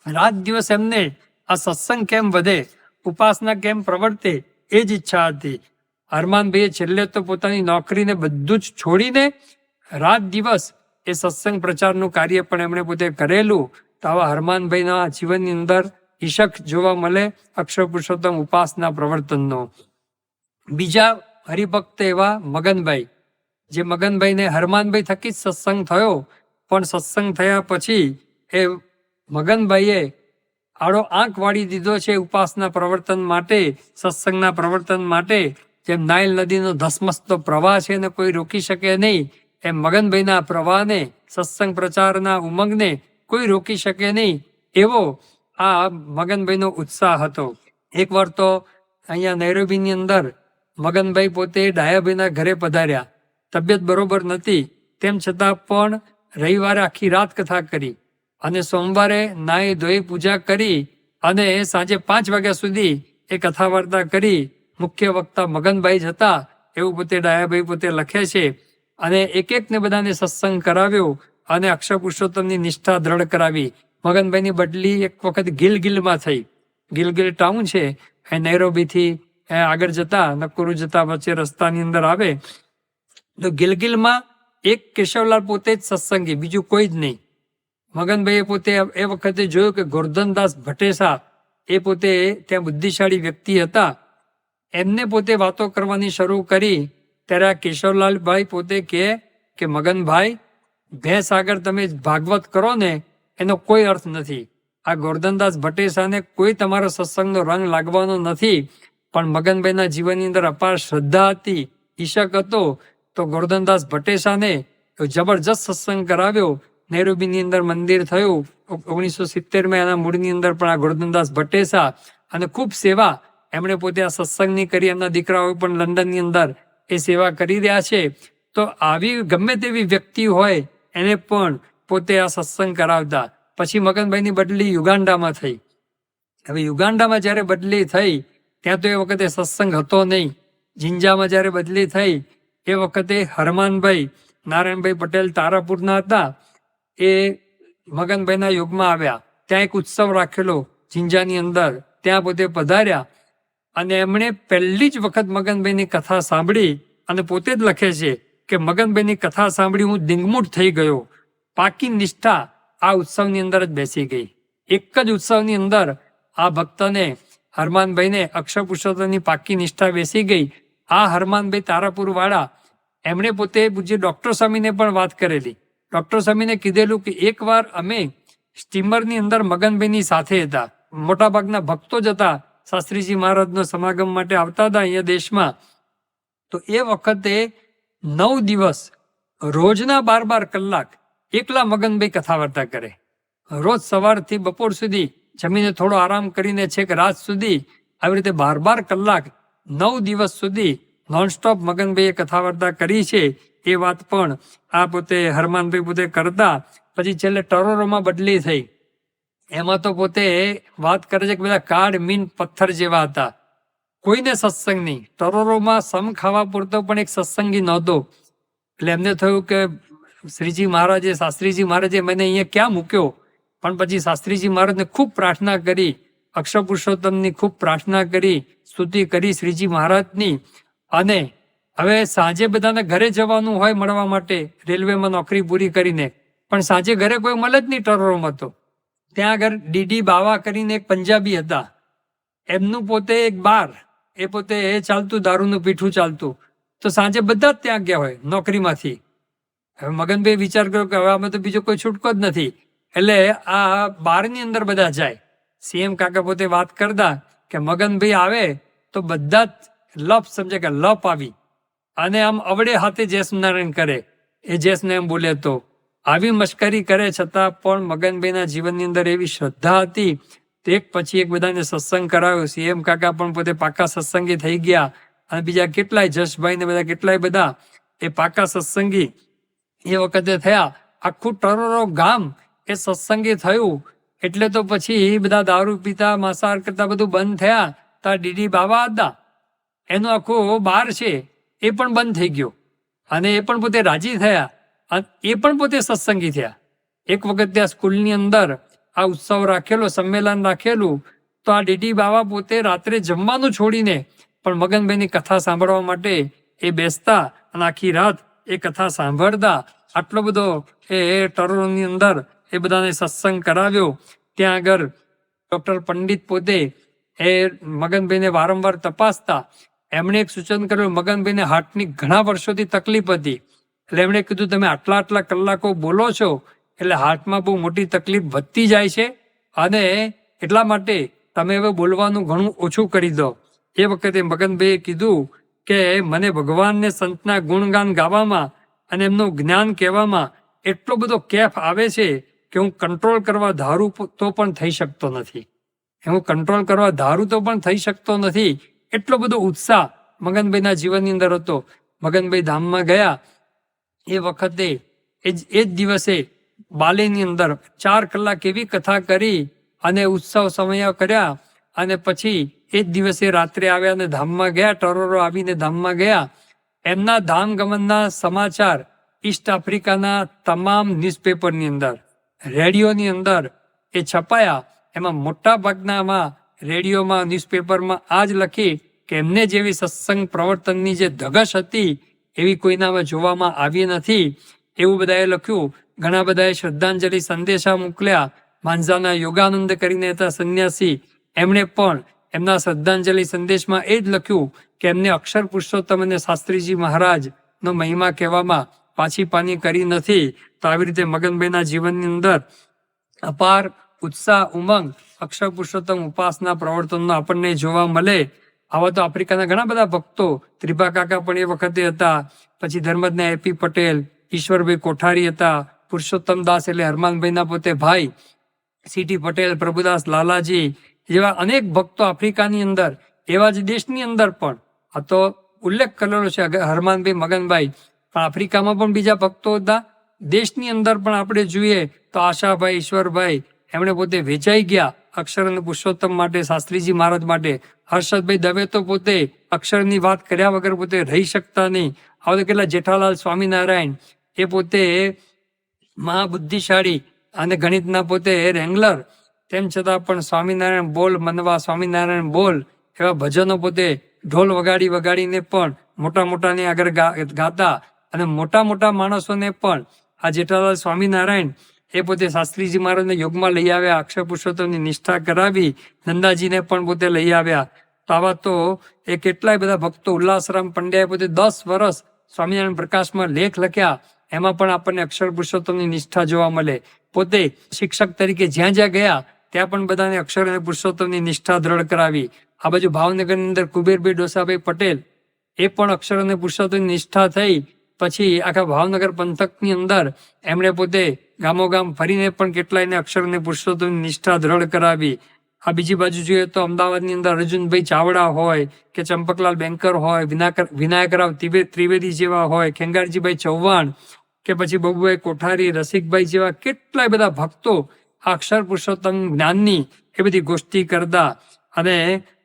રાત દિવસ એમને આ સત્સંગ કેમ વધે, ઉપાસના કેમ પ્રવર્તે એ જ ઈચ્છા હતી. હરમાનભાઈએ છેલ્લે તો પોતાની નોકરીને બધું જ છોડીને રાત દિવસ એ સત્સંગ પ્રચારનું કાર્ય પણ એમણે પોતે કરેલું. તો આવા હરમાનભાઈના જીવનની અંદર ઈશક જોવા મળે અક્ષર પુરુષોત્તમ ઉપાસના પ્રવર્તનનો. બીજા હરિભક્ત એવા મગનભાઈ, જે મગનભાઈને હરમાનભાઈ થકી જ સત્સંગ થયો. પણ સત્સંગ થયા પછી એ મગનભાઈએ આડો આંખ વાળી દીધો છે ઉપાસના પ્રવર્તન માટે, સત્સંગના પ્રવર્તન માટે. જેમ નાઇલ નદીનો ધસમસતો પ્રવાહ છે ને કોઈ રોકી શકે નહીં, એમ મગનભાઈના પ્રવાહને, સત્સંગ પ્રચારના ઉમંગને કોઈ રોકી શકે નહીં. એવો આ મગનભાઈનો ઉત્સાહ હતો. એકવાર તો અહીંયા નૈરોબીની અંદર મગનભાઈ પોતે ડાયાભાઈના ઘરે પધાર્યા. તબિયત બરોબર નથી, તેમ છતાં પણ રવિવારે આખી રાત કથા કરી અને સોમવારે નાહી ધોઈ પૂજા કરી અને સાંજે 5 વાગ્યા સુધી એ કથા વાર્તા કરી. મુખ્ય વક્તા મગનભાઈ જ હતા એવું પોતે ડાયાભાઈ પોતે લખે છે. અને એકને બધાને સત્સંગ કરાવ્યો અને અક્ષર પુરુષોત્તમની નિષ્ઠા દ્રઢ કરાવી. મગનભાઈની બદલી એક વખત ગિલગિલમાં થઈ. ગિલગિલ ટાઉન છે એ નૈરોબીથી આગળ જતા, નકુરુ જતા વચ્ચે રસ્તાની અંદર આવે. તો ગિલગિલમાં એક કેશવલાલ પોતે જ સત્સંગી, બીજું કોઈ જ નહીં. મગનભાઈએ પોતે એ વખતે જોયું કે ગોરધનદાસ ભટ્ટેસા એ પોતે ત્યાં બુદ્ધિશાળી વ્યક્તિ હતા. એમને પોતે વાતો કરવાની શરૂ કરી. ત્યારે આ કેશવલાલભાઈ પોતે કહે કે મગનભાઈ, ભેંસ આગળ તમે ભાગવત કરો ને એનો કોઈ અર્થ નથી. આ ગોરધનદાસ ભટ્ટેસાને કોઈ તમારો સત્સંગનો રંગ લાગવાનો નથી. પણ મગનભાઈના જીવનની અંદર અપાર શ્રદ્ધા હતી, ઈશક હતો. તો ગોરધનદાસ ભટ્ટેસાને જબરજસ્ત સત્સંગ કરાવ્યો. નૈરોબીની અંદર મંદિર થયું 1970માં. એના મૂળની અંદર પણ આ ગોરધનદાસ ભટ્ટેસા અને ખૂબ સેવા એમણે પોતે આ સત્સંગની કરી. એમના દીકરાઓ પણ લંડનની અંદર એ સેવા કરી રહ્યા છે. તો આવી ગમે તેવી વ્યક્તિ હોય એને પણ પોતે આ સત્સંગ કરાવતા. પછી મગનભાઈની બદલી યુગાન્ડામાં થઈ. હવે યુગાન્ડામાં જ્યારે બદલી થઈ ત્યાં તો એ વખતે સત્સંગ હતો નહીં. જિંજામાં જ્યારે બદલી થઈ એ વખતે હરમાનભાઈ નારાયણભાઈ પટેલ તારાપુરના હતા. એ મગનભાઈના યુગમાં આવ્યા. ત્યાં એક ઉત્સવ રાખેલો જિંજાની અંદર, ત્યાં પોતે પધાર્યા અને એમણે પહેલી જ વખત મગનભાઈની કથા સાંભળી અને પોતે જ લખે છે કે મગનભાઈની કથા સાંભળી હું દિંગમૂઢ થઈ ગયો. પાકી નિષ્ઠા આ ઉત્સવની અંદર જ બેસી ગઈ. એક જ ઉત્સવની અંદર આ ભક્તને હરમાનભાઈને અક્ષર પુરુષોત્તમની પાકી નિષ્ઠા બેસી ગઈ. આ હરમાનભાઈ તારાપુર વાળા એમણે પોતે પૂજ્ય ડૉક્ટર સ્વામીને પણ વાત કરેલી. ડૉક્ટર સ્વામીને કીધેલું કે એકવાર અમે સ્ટીમરની અંદર મગનભાઈની સાથે હતા. મોટાભાગના ભક્તો જ હતા, શાસ્ત્રીજી મહારાજનો સમાગમ માટે આવતા હતા અહીંયા દેશમાં. તો એ વખતે 9 દિવસ રોજના 12 કલાક એકલા મગનભાઈ કથા વાર્તા કરે. રોજ સવારથી બપોર સુધી જમીને થોડો આરામ કરીને છેક રાત સુધી આવી રીતે 12 કલાક 9 દિવસ સુધી નોનસ્ટોપ મગનભાઈએ કથા વાર્તા કરી છે. એ વાત પણ આ પોતે હરમાનભાઈ પોતે કરતા. પછી છેલ્લે ટરોરોમાં બદલી થઈ. એમાં તો પોતે વાત કરે છે કે બધા કાળ મીન પથ્થર જેવા હતા, કોઈને સત્સંગ નહીં. ટરોરોમાં સમ ખાવા પૂરતો પણ એક સત્સંગી નહોતો. એટલે એમને થયું કે શ્રીજી મહારાજે શાસ્ત્રીજી મહારાજે મને અહીંયા ક્યાં મૂક્યો. પણ પછી શાસ્ત્રીજી મહારાજને ખૂબ પ્રાર્થના કરી, અક્ષર પુરુષોત્તમની ખૂબ પ્રાર્થના કરી, સ્તુતિ કરી શ્રીજી મહારાજની. અને હવે સાંજે બધાને ઘરે જવાનું હોય મળવા માટે, રેલવેમાં નોકરી પૂરી કરીને, પણ સાંજે ઘરે કોઈ મળે જ નહીં ટરોરોમાં. તો ત્યાં આગળ ડીડી બાવા કરીને એક પંજાબી હતા, એમનું પોતે એક બાર, એ પોતે એ ચાલતું, દારૂનું પીઠું ચાલતું. તો સાંજે બધા જ ત્યાં ગયા હોય નોકરીમાંથી. હવે મગનભાઈ વિચાર કર્યો કે હવે આમાં તો બીજો કોઈ છૂટકો જ નથી. એટલે આ બારની અંદર બધા જાય. સીએમ કાકા પોતે વાત કરતા કે મગનભાઈ આવે તો બધા જ લપ સમજે કે લપ આવી, અને આમ અવડે હાથે જયસ્નારાયણ કરે. એ જયસને એમ બોલે તો આવી મશ્કરી કરે, છતાં પણ મગનભાઈના જીવનની અંદર એવી શ્રદ્ધા હતી. તો એક પછી એક બધાને સત્સંગ કરાવ્યો. સીએમ કાકા પણ પોતે પાકા સત્સંગી થઈ ગયા, અને બીજા કેટલાય જશભાઈ ને બધા કેટલાય બધા એ પાકા સત્સંગી એ વખતે થયા. આખું ટરોરો ગામ એ સત્સંગી થયું. એટલે તો પછી બધા દારૂ પીતા, માંસાહાર કરતા બધું બંધ થયા. ત્યાં ડીડી બાવા હતા, એનો આખો બાર છે એ પણ બંધ થઈ ગયો, અને એ પણ પોતે રાજી થયા, અને એ પણ પોતે સત્સંગી થયા. એક વખત ત્યાં સ્કૂલની અંદર આ ઉત્સવ રાખેલો, સંમેલન રાખેલું. તો આ ડીડી બાવા પોતે રાત્રે જમવાનું છોડીને પણ મગનભાઈની કથા સાંભળવા માટે એ બેસતા અને આખી રાત એ કથા સાંભળતા. આટલો બધો એ ટરોરોની અંદર એ બધાને સત્સંગ કરાવ્યો. ત્યાં આગળ ડૉક્ટર પંડિત પોતે એ મગનભાઈને વારંવાર તપાસતા. એમણે એક સૂચન કર્યું, મગનભાઈને હાર્ટની ઘણા વર્ષોથી તકલીફ હતી. એટલે એમણે કીધું તમે આટલા કલાકો બોલો છો એટલે હાર્ટમાં બહુ મોટી તકલીફ વધતી જાય છે, અને એટલા માટે તમે હવે બોલવાનું ઘણું ઓછું કરી દો. એ વખતે મગનભાઈએ કીધું કે મને ભગવાનને સંતના ગુણગાન ગાવામાં અને એમનું જ્ઞાન કહેવામાં એટલો બધો કેફ આવે છે કે હું કંટ્રોલ કરવા ધારું તો પણ થઈ શકતો નથી. હું કંટ્રોલ કરવા ધારું તો પણ થઈ શકતો નથી. એટલો બધો ઉત્સાહ મગનભાઈના જીવનની અંદર હતો. મગનભાઈ ધામમાં ગયા એ વખતે એ જ દિવસે બાલેની અંદર 4 કલાક એવી કથા કરી અને ઉત્સવ સમય કર્યા. અને પછી એ જ દિવસે રાત્રે આવ્યા અને ધામમાં ગયા. ટરોરો આવીને ધામમાં ગયા. એમના ધામ ગમનના સમાચાર ઈસ્ટ આફ્રિકાના તમામ ન્યૂઝપેપરની અંદર, રેડિયોની અંદર એ છપાયા. એમાં મોટા ભાગનામાં રેડિયોમાં, ન્યૂઝપેપરમાં આ જ લખી કે એમને જેવી સત્સંગ પ્રવર્તનની જે ધગશ હતી એવી કોઈનામાં જોવામાં આવી નથી, એવું બધાએ લખ્યું. ઘણા બધાએ શ્રદ્ધાંજલિ સંદેશા મોકલ્યા. માંઝાના યોગાનંદ કરીને હતા સંન્યાસી, એમણે પણ એમના શ્રદ્ધાંજલિ સંદેશમાં એ જ લખ્યું કે એમને અક્ષર પુરુષોત્તમ અને શાસ્ત્રીજી મહારાજનો મહિમા કહેવામાં પાછી પાની કરી નથી. તો આવી રીતે મગનભાઈના જીવનની અંદર અપાર ઉત્સાહ, ઉમંગ, અક્ષર પુરુષોત્તમ ઉપાસના પ્રવર્તનનો આપણને જોવા મળે. આવા તો આફ્રિકાના ઘણા બધા ભક્તો, ત્રિભા કાકા પણ એ વખતે હતા. પછી ધર્મજના એપી પટેલ, ઈશ્વરભાઈ કોઠારી હતા, પુરુષોત્તમ દાસ એટલે હરમાનભાઈના પોતે ભાઈ, સીટી પટેલ, પ્રભુદાસ લાલાજી જેવા અનેક ભક્તો આફ્રિકાની અંદર, એવા જ દેશની અંદર પણ. આ તો ઉલ્લેખ કરેલો છે હરમાનભાઈ, મગનભાઈ, પણ આફ્રિકામાં પણ બીજા ભક્તો હતા. દેશની અંદર પણ આપણે જોઈએ તો આશાભાઈ, ઈશ્વરભાઈ, એમણે પોતે વેચાઈ ગયા અક્ષર અને પુરુષોત્તમ માટે, શાસ્ત્રીજી મહારાજ માટે. હર્ષદભાઈ દવે તો પોતે અક્ષરની વાત કર્યા વગર પોતે રહી શકતા નહીં. આવા તો કેટલા જેઠાલાલ સ્વામિનારાયણ, એ પોતે મહાબુદ્ધિશાળી અને ગણિતના પોતે રેંગલર, તેમ છતાં પણ સ્વામિનારાયણ બોલ મનવા, સ્વામિનારાયણ બોલ એવા ભજનો પોતે ઢોલ વગાડીને પણ મોટા મોટાની આગળ ગાતા. અને મોટા મોટા માણસોને પણ આ જેઠાલાલ સ્વામિનારાયણ એ પોતે શાસ્ત્રીજી મહારાજને યોગમાં લઈ આવ્યા, અક્ષર પુરુષોત્તમની નિષ્ઠા કરાવી, નંદાજીને પણ પોતે લઈ આવ્યા. તો આવા તો એ કેટલાય બધા ભક્તો, ઉલ્લાસરામ પંડ્યાએ પોતે 10 વર્ષ સ્વામિનારાયણ પ્રકાશમાં લેખ લખ્યા, એમાં પણ આપણને અક્ષર પુરુષોત્તમની નિષ્ઠા જોવા મળે. પોતે શિક્ષક તરીકે જ્યાં જ્યાં ગયા ત્યાં પણ બધાને અક્ષર અને પુરુષોત્તમની નિષ્ઠા દ્રઢ કરાવી. આ બાજુ ભાવનગરની અંદર કુબેરભાઈ ડોસાભાઈ પટેલ, એ પણ અક્ષર અને પુરુષોત્તમની નિષ્ઠા થઈ. પછી આખા ભાવનગર પંથકની અંદર એમણે પોતે ગામોગામ ફરીને પણ કેટલાયને અક્ષર અને પુરુષોત્તમની નિષ્ઠા દ્રઢ કરાવી. આ બીજી બાજુ જોઈએ તો અમદાવાદની અંદર અર્જુનભાઈ ચાવડા હોય કે ચંપકલાલ બેન્કર હોય, વિનાયકરાવ ત્રિવેદી જેવા હોય, ખેંગારજીભાઈ ચૌહાણ કે પછી બબુભાઈ કોઠારી, રસિકભાઈ જેવા કેટલાય બધા ભક્તો આ અક્ષર પુરુષોત્તમ જ્ઞાનની એ બધી ગોષ્ઠી કરતા. અને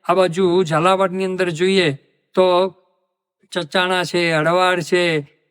આ બાજુ ઝાલાવાડની અંદર જોઈએ તો ચચાણા છે, હળવાડ છે,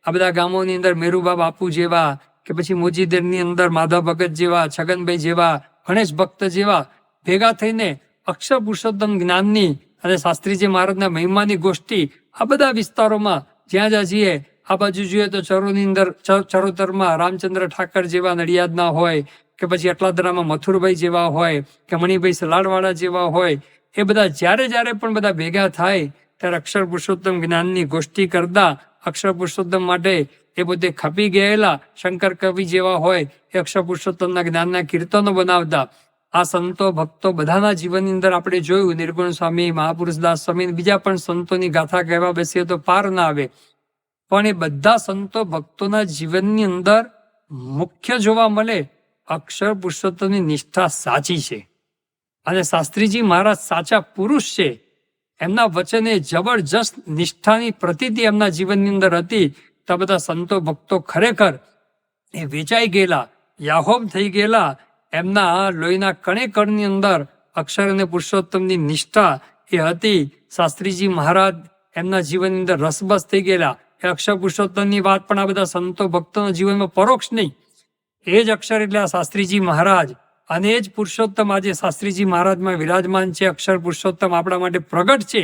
આ બધા ગામોની અંદર મેરુબા બાપુ જેવા કે પછી મોજીદેરની અંદર માધવ ભગત જેવા, છગનભાઈ જેવા, ગણેશ ભક્ત જેવા ભેગા થઈને અક્ષર પુરુષોત્તમ જ્ઞાનની અને શાસ્ત્રીજી મહારાજના મહિમાની ગોષ્ઠી આ બધા વિસ્તારોમાં જ્યાં જ્યાં જઈએ. આ બાજુ જોઈએ તો ચરોની અંદર ચરોતરમાં રામચંદ્ર ઠાકર જેવા નડિયાદના હોય કે પછી અટલાદરામાં મથુરભાઈ જેવા હોય કે મણિભાઈ સલાડવાળા જેવા હોય. એ બધા જ્યારે પણ બધા ભેગા થાય ત્યારે અક્ષર પુરુષોત્તમ જ્ઞાનની ગોષ્ઠી કરતા. અક્ષર પુરુષોત્તમ માટે એ પોતે ખપી ગયેલા શંકર કવિ જેવા હોય એ અક્ષર પુરુષોત્તમના જ્ઞાનના કીર્તનો બનાવતા. આ સંતો ભક્તો બધાના જીવનની અંદર આપણે જોયું, નિર્ગુણ સ્વામી, મહાપુરુષદાસ સ્વામી, બીજા પણ સંતોની ગાથા કહેવા બેસીએ તો પાર ના આવે. પણ એ બધા સંતો ભક્તોના જીવનની અંદર મુખ્ય જોવા મળે અક્ષર પુરુષોત્તમની નિષ્ઠા સાચી છે. અને શાસ્ત્રીજી મહારાજ સાચા પુરુષ છે. એમના વચને જબરજસ્ત નિષ્ઠાની પ્રતીતિ એમના જીવનની અંદર હતી. તો બધા સંતો ભક્તો ખરેખર એ વેચાઈ ગયેલા, યાહોબ થઈ ગયેલા. એમના લોહીના કણે કણની અંદર અક્ષર અને પુરુષોત્તમની નિષ્ઠા એ હતી. શાસ્ત્રીજી મહારાજ એમના જીવનની અંદર રસબસ થઈ ગયેલા. એ અક્ષર પુરુષોત્તમની વાત પણ આ બધા સંતો ભક્તોના જીવનમાં પરોક્ષ નહીં. એ જ અક્ષર એટલે આ શાસ્ત્રીજી મહારાજ, અને એ જ પુરુષોત્તમ આજે શાસ્ત્રીજી મહારાજમાં વિરાજમાન છે. અક્ષર પુરુષોત્તમ આપણા માટે પ્રગટ છે.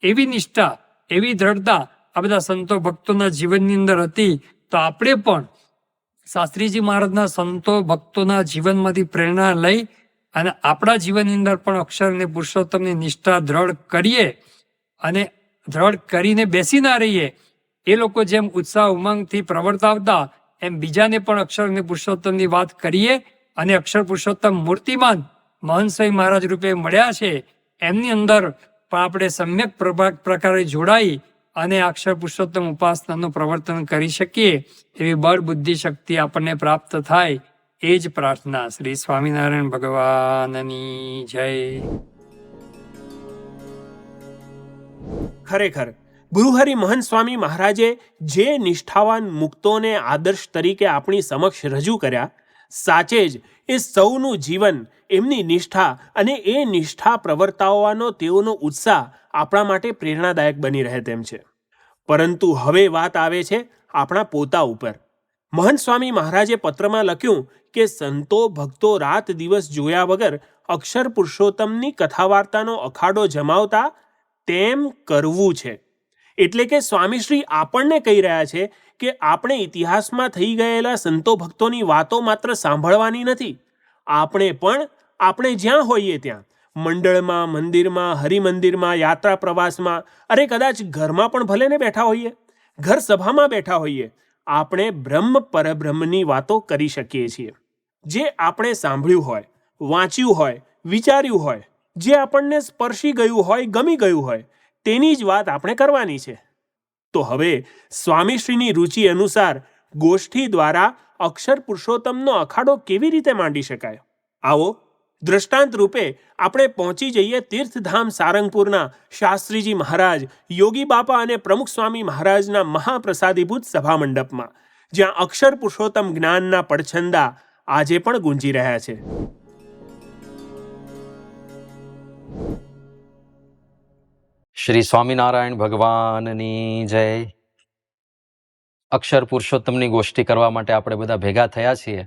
એવી નિષ્ઠા, એવી દ્રઢતા આ બધા સંતો ભક્તોના જીવનની અંદર હતી. તો આપણે પણ શાસ્ત્રીજી મહારાજના સંતો ભક્તોના જીવનમાંથી પ્રેરણા લઈ અને આપણા જીવનની અંદર પણ અક્ષર અને પુરુષોત્તમની નિષ્ઠા દ્રઢ કરીએ અને દ્રઢ કરીને બેસી ના રહીએ. એ લોકો જેમ ઉત્સાહ ઉમંગથી પ્રવર્તાવતા એમ બીજાને પણ અક્ષર અને પુરુષોત્તમની વાત કરીએ. અને અક્ષર પુરુષોત્તમ મૂર્તિમાન મહંત સ્વામી મહારાજ રૂપે મળ્યા છે, એમની અંદર પણ આપણે સમ્યક પ્રકારે જોડાઈ અને અક્ષર પુરુષોત્તમ ઉપાસનાનું પ્રવર્તન કરી શકીએ. એવી બળ બુદ્ધિ શક્તિ આપણને પ્રાપ્ત થાય. એ જ પ્રાર્થના. શ્રી સ્વામિનારાયણ ભગવાનની જય. ખરેખર ગુરુહરિ મહંત સ્વામી મહારાજે જે નિષ્ઠાવાન મુક્તોને આદર્શ તરીકે આપણી સમક્ષ રજૂ કર્યા, સાચે જ એ સૌનું જીવન એમની નિષ્ઠા અને એ નિષ્ઠા પ્રવર્તાવવાનો તેઓનો ઉત્સાહ આપણા માટે પ્રેરણાદાયક બની રહે તેમ છે. પરંતુ હવે વાત આવે છે આપણા પોતા ઉપર. મહંત સ્વામી મહારાજે પત્રમાં લખ્યું કે સંતો ભક્તો રાત દિવસ જોયા વગર અક્ષર પુરુષોત્તમની કથા વાર્તાનો અખાડો જમાવતા તેમ કરવું છે. એટલે કે સ્વામીશ્રી આપણને કહી રહ્યા છે કે આપણે ઇતિહાસમાં થઈ ગયેલા સંતો ભક્તોની વાતો માત્ર સાંભળવાની નથી. આપણે પણ આપણે જ્યાં હોઈએ ત્યાં, મંડળમાં, મંદિરમાં, હરિમંદિરમાં, યાત્રા પ્રવાસમાં, અરે કદાચ ઘરમાં પણ ભલે ને બેઠા હોઈએ, ઘર સભામાં બેઠા હોઈએ, આપણે બ્રહ્મ પરબ્રહ્મની વાતો કરી શકીએ છીએ. જે આપણે સાંભળ્યું હોય, વાંચ્યું હોય, વિચાર્યું હોય, જે આપણને સ્પર્શી ગયું હોય, ગમી ગયું હોય, તેની જ વાત આપણે કરવાની છે. તો હવે સ્વામીશ્રીની રુચિ અનુસાર ગોષ્ઠી દ્વારા અક્ષર પુરુષોત્તમનો અખાડો કેવી રીતે માંડી શકાય? આવો દ્રષ્ટાંત રૂપે આપણે પહોંચી જઈએ તીર્થધામ સારંગપુરના શાસ્ત્રીજી મહારાજ, યોગી બાપા અને પ્રમુખ સ્વામી મહારાજના મહાપ્રસાદીભૂત સભા મંડપમાં, જ્યાં અક્ષર પુરુષોત્તમ જ્ઞાનના પડછંદા આજે પણ ગુંજી રહ્યા છે. શ્રી સ્વામિનારાયણ ભગવાનની જય. અક્ષર પુરુષોત્તમની ગોષ્ઠી કરવા માટે આપણે બધા ભેગા થયા છીએ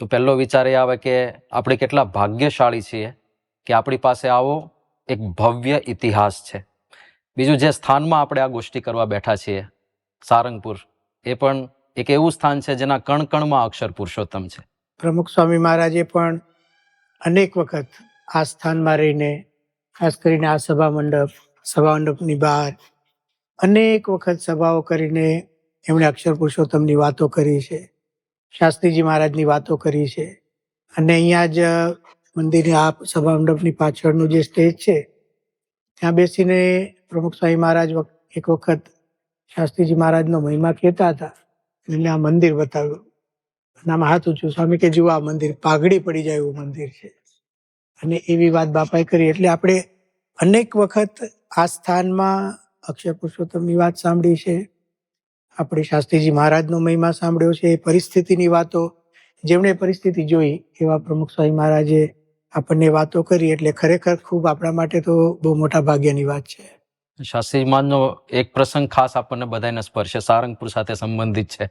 તો પહેલો વિચાર એ આવે કે આપણે કેટલા ભાગ્યશાળી છીએ કે આપણી પાસે આવો એક ભવ્ય ઇતિહાસ છે. બીજું, જે સ્થાનમાં આપણે આ ગોષ્ઠી કરવા બેઠા છીએ સારંગપુર, એ પણ એક એવું સ્થાન છે જેના કણ કણમાં અક્ષર પુરુષોત્તમ છે. પ્રમુખ સ્વામી મહારાજે પણ અનેક વખત આ સ્થાનમાં રહીને, ખાસ કરીને આ સભા મંડપની બહાર અનેક વખત સભાઓ કરીને એમણે અક્ષર પુરુષોત્તમની વાતો કરી છે, શાસ્ત્રીજી મહારાજની વાતો કરી છે. અને અહીંયા જ મંદિરની આ સભા મંડપની પાછળનું જે સ્ટેજ છે ત્યાં બેસીને પ્રમુખ સ્વામી મહારાજ એક વખત શાસ્ત્રીજી મહારાજનો મહિમા કહેતા હતા. એટલે આ મંદિર બતાવ્યું અને આમાં હાથ ઊંચું, સ્વામી કે જુઓ આ મંદિર પાઘડી પડી જાય એવું મંદિર છે. અને એવી વાત બાપાએ કરી. એટલે આપણે અનેક વખત આ સ્થાનમાં અક્ષર પુરુષોત્તમની વાત સાંભળી છે, આપણે શાસ્ત્રીજી મહારાજનો મહિમા સાંભળ્યો છે. પરિસ્થિતિની વાતો, જેમણે પરિસ્થિતિ જોઈ એવા પ્રમુખ સ્વામી મહારાજે આપણને વાતો કરી. એટલે ખરેખર ખૂબ આપણા માટે તો બહુ મોટા ભાગ્યની વાત છે. શાસ્ત્રીજી મહારાજનો એક પ્રસંગ ખાસ આપણને બધાને સ્પર્શે, સારંગપુર સાથે સંબંધિત છે.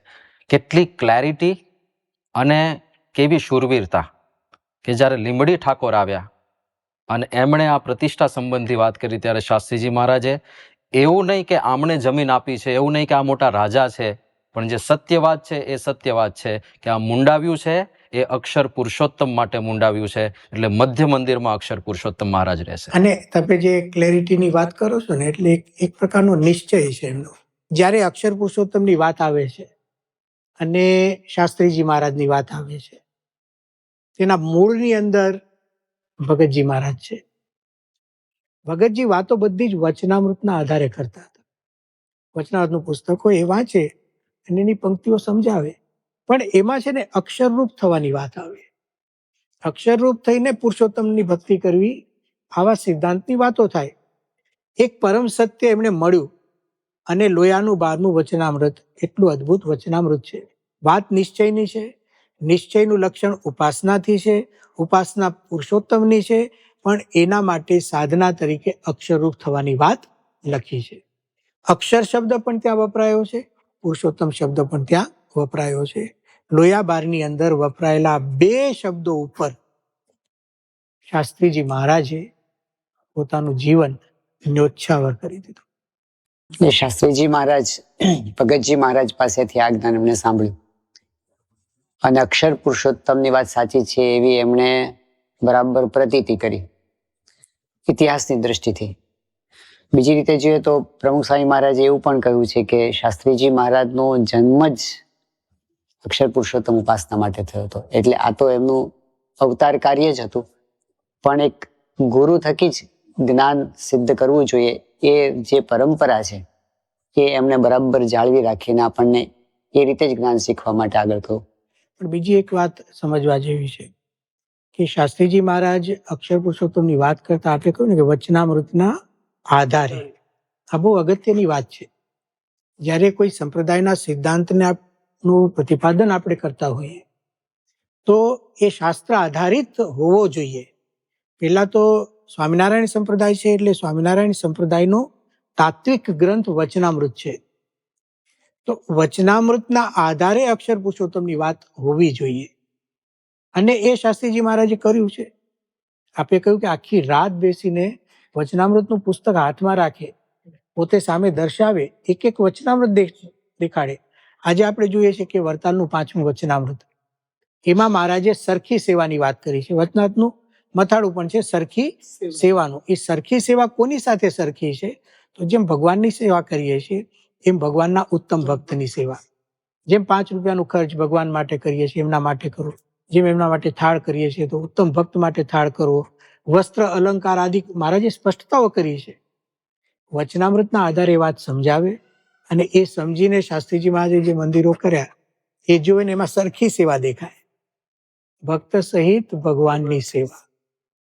કેટલી ક્લેરિટી અને કેવી શૂરવીરતા કે જ્યારે લીંબડી ઠાકોર આવ્યા અને એમણે આ પ્રતિષ્ઠા સંબંધી વાત કરી ત્યારે શાસ્ત્રીજી મહારાજે એવું નહીં કે આમણે જમીન આપી છે, એવું નહીં કે આ મોટા રાજા છે, પણ જે સત્ય વાત છે એ સત્ય વાત છે કે આ મુંડાવ્યું છે એ અક્ષર પુરુષોત્તમ માટે મુંડાવ્યું છે. એટલે મધ્ય મંદિરમાં અક્ષર પુરુષોત્તમ મહારાજ રહેશે. અને તમે જે ક્લેરિટીની વાત કરો છો ને, એટલે એક પ્રકારનો નિશ્ચય છે એમનો. જ્યારે અક્ષર પુરુષોત્તમની વાત આવે છે અને શાસ્ત્રીજી મહારાજની વાત આવે છે, તેના મૂળની અંદર ભગતજી મહારાજ છે. ભગતજી વાતો બધી જ વચનામૃતના આધારે કરતા હતા. વચનામૃતનું પુસ્તકો એ વાંચે અને એની પંક્તિઓ સમજાવે, પણ એમાં છે ને અક્ષરરૂપ થવાની વાત આવે. અક્ષરરૂપ થઈને પુરુષોત્તમની ભક્તિ કરવી, આવા સિદ્ધાંતની વાતો થાય. એક પરમ સત્ય એમને મળ્યું અને લોયાનું 12મું વચનામૃત એટલું અદ્ભુત વચનામૃત છે. વાત નિશ્ચયની છે, નિશ્ચયનું લક્ષણ ઉપાસનાથી છે, ઉપાસના પુરુષોત્તમની છે, પણ એના માટે સાધના તરીકે અક્ષરરૂપ થવાની વાત લખી છે. અક્ષર શબ્દ પણ ત્યાં વપરાયો છે, પુરુષોત્તમ શબ્દ પણ ત્યાં વપરાયો છે. લોયા 12ની અંદર વપરાયેલા 2 શબ્દો ઉપર શાસ્ત્રીજી મહારાજે પોતાનું જીવન ન્યોછાવર કરી દીધું. શાસ્ત્રીજી મહારાજ ભગતજી મહારાજ પાસેથી આ જ્ઞાન એમણે સાંભળ્યું અને અક્ષર પુરુષોત્તમની વાત સાચી છે એવી એમણે બરાબર પ્રતીતિ કરી ઇતિહાસની દ્રષ્ટિથી. બીજી રીતે જોઈએ તો પ્રમુખ સ્વામી મહારાજે એવું પણ કહ્યું છે કે શાસ્ત્રીજી મહારાજનો જન્મ જ અક્ષર પુરુષોત્તમ ઉપાસના માટે થયો હતો. એટલે આ તો એમનું અવતાર કાર્ય જ હતું, પણ એક ગુરુ થકી જ જ્ઞાન સિદ્ધ કરવું જોઈએ એ જે પરંપરા છે એ એમણે બરાબર જાળવી રાખીને આપણને એ રીતે જ જ્ઞાન શીખવા માટે આગળ કહ્યું. પણ બીજી એક વાત સમજવા જેવી છે કે શાસ્ત્રીજી મહારાજ અક્ષર પુરુષોત્તમની વાત કરતા આપણે કહ્યું ને કે વચનામૃતના આધારે. આ બહુ અગત્યની વાત છે. જ્યારે કોઈ સંપ્રદાયના સિદ્ધાંતને નું પ્રતિપાદન આપણે કરતા હોઈએ તો એ શાસ્ત્ર આધારિત હોવો જોઈએ. પહેલા તો સ્વામિનારાયણ સંપ્રદાય છે એટલે સ્વામિનારાયણ સંપ્રદાયનો તાત્વિક ગ્રંથ વચનામૃત છે. તો વચનામૃતના આધારે અક્ષર પુરુષોત્તમની વાત હોવી જોઈએ અને એ શાસ્ત્રીજી મહારાજે કર્યું છે. આપણે કહ્યું કે આખી રાત બેસીને વચનામૃતનું પુસ્તક હાથમાં રાખે, પોતે સામે દર્શાવે, એક એક વચનામૃત દેખાડે. આજે આપણે જોઈએ છીએ કે વરતાલનું 5મું વચનામૃત, એમાં મહારાજે સરખી સેવાની વાત કરી છે. વચનામૃતનું મથાળું પણ છે સરખી સેવાનું. એ સરખી સેવા કોની સાથે સરખી છે? તો જેમ ભગવાનની સેવા કરીએ છીએ એમ ભગવાનના ઉત્તમ ભક્તની સેવા. જેમ 5 રૂપિયાનું ખર્ચ ભગવાન માટે કરીએ છીએ એમના માટે કરો, જેમ એમના માટે થાળ કરીએ છીએ તો ઉત્તમ ભક્ત માટે થાળ કરવો, વસ્ત્ર અલંકાર આદિ મહારાજે સ્પષ્ટતાઓ કરી છે. વચનામૃતના આધારે વાત સમજાવે અને એ સમજીને શાસ્ત્રીજી મહારાજે જે મંદિરો કર્યા એ જોઈને એમાં સરખી સેવા દેખાય. ભક્ત સહિત ભગવાનની સેવા,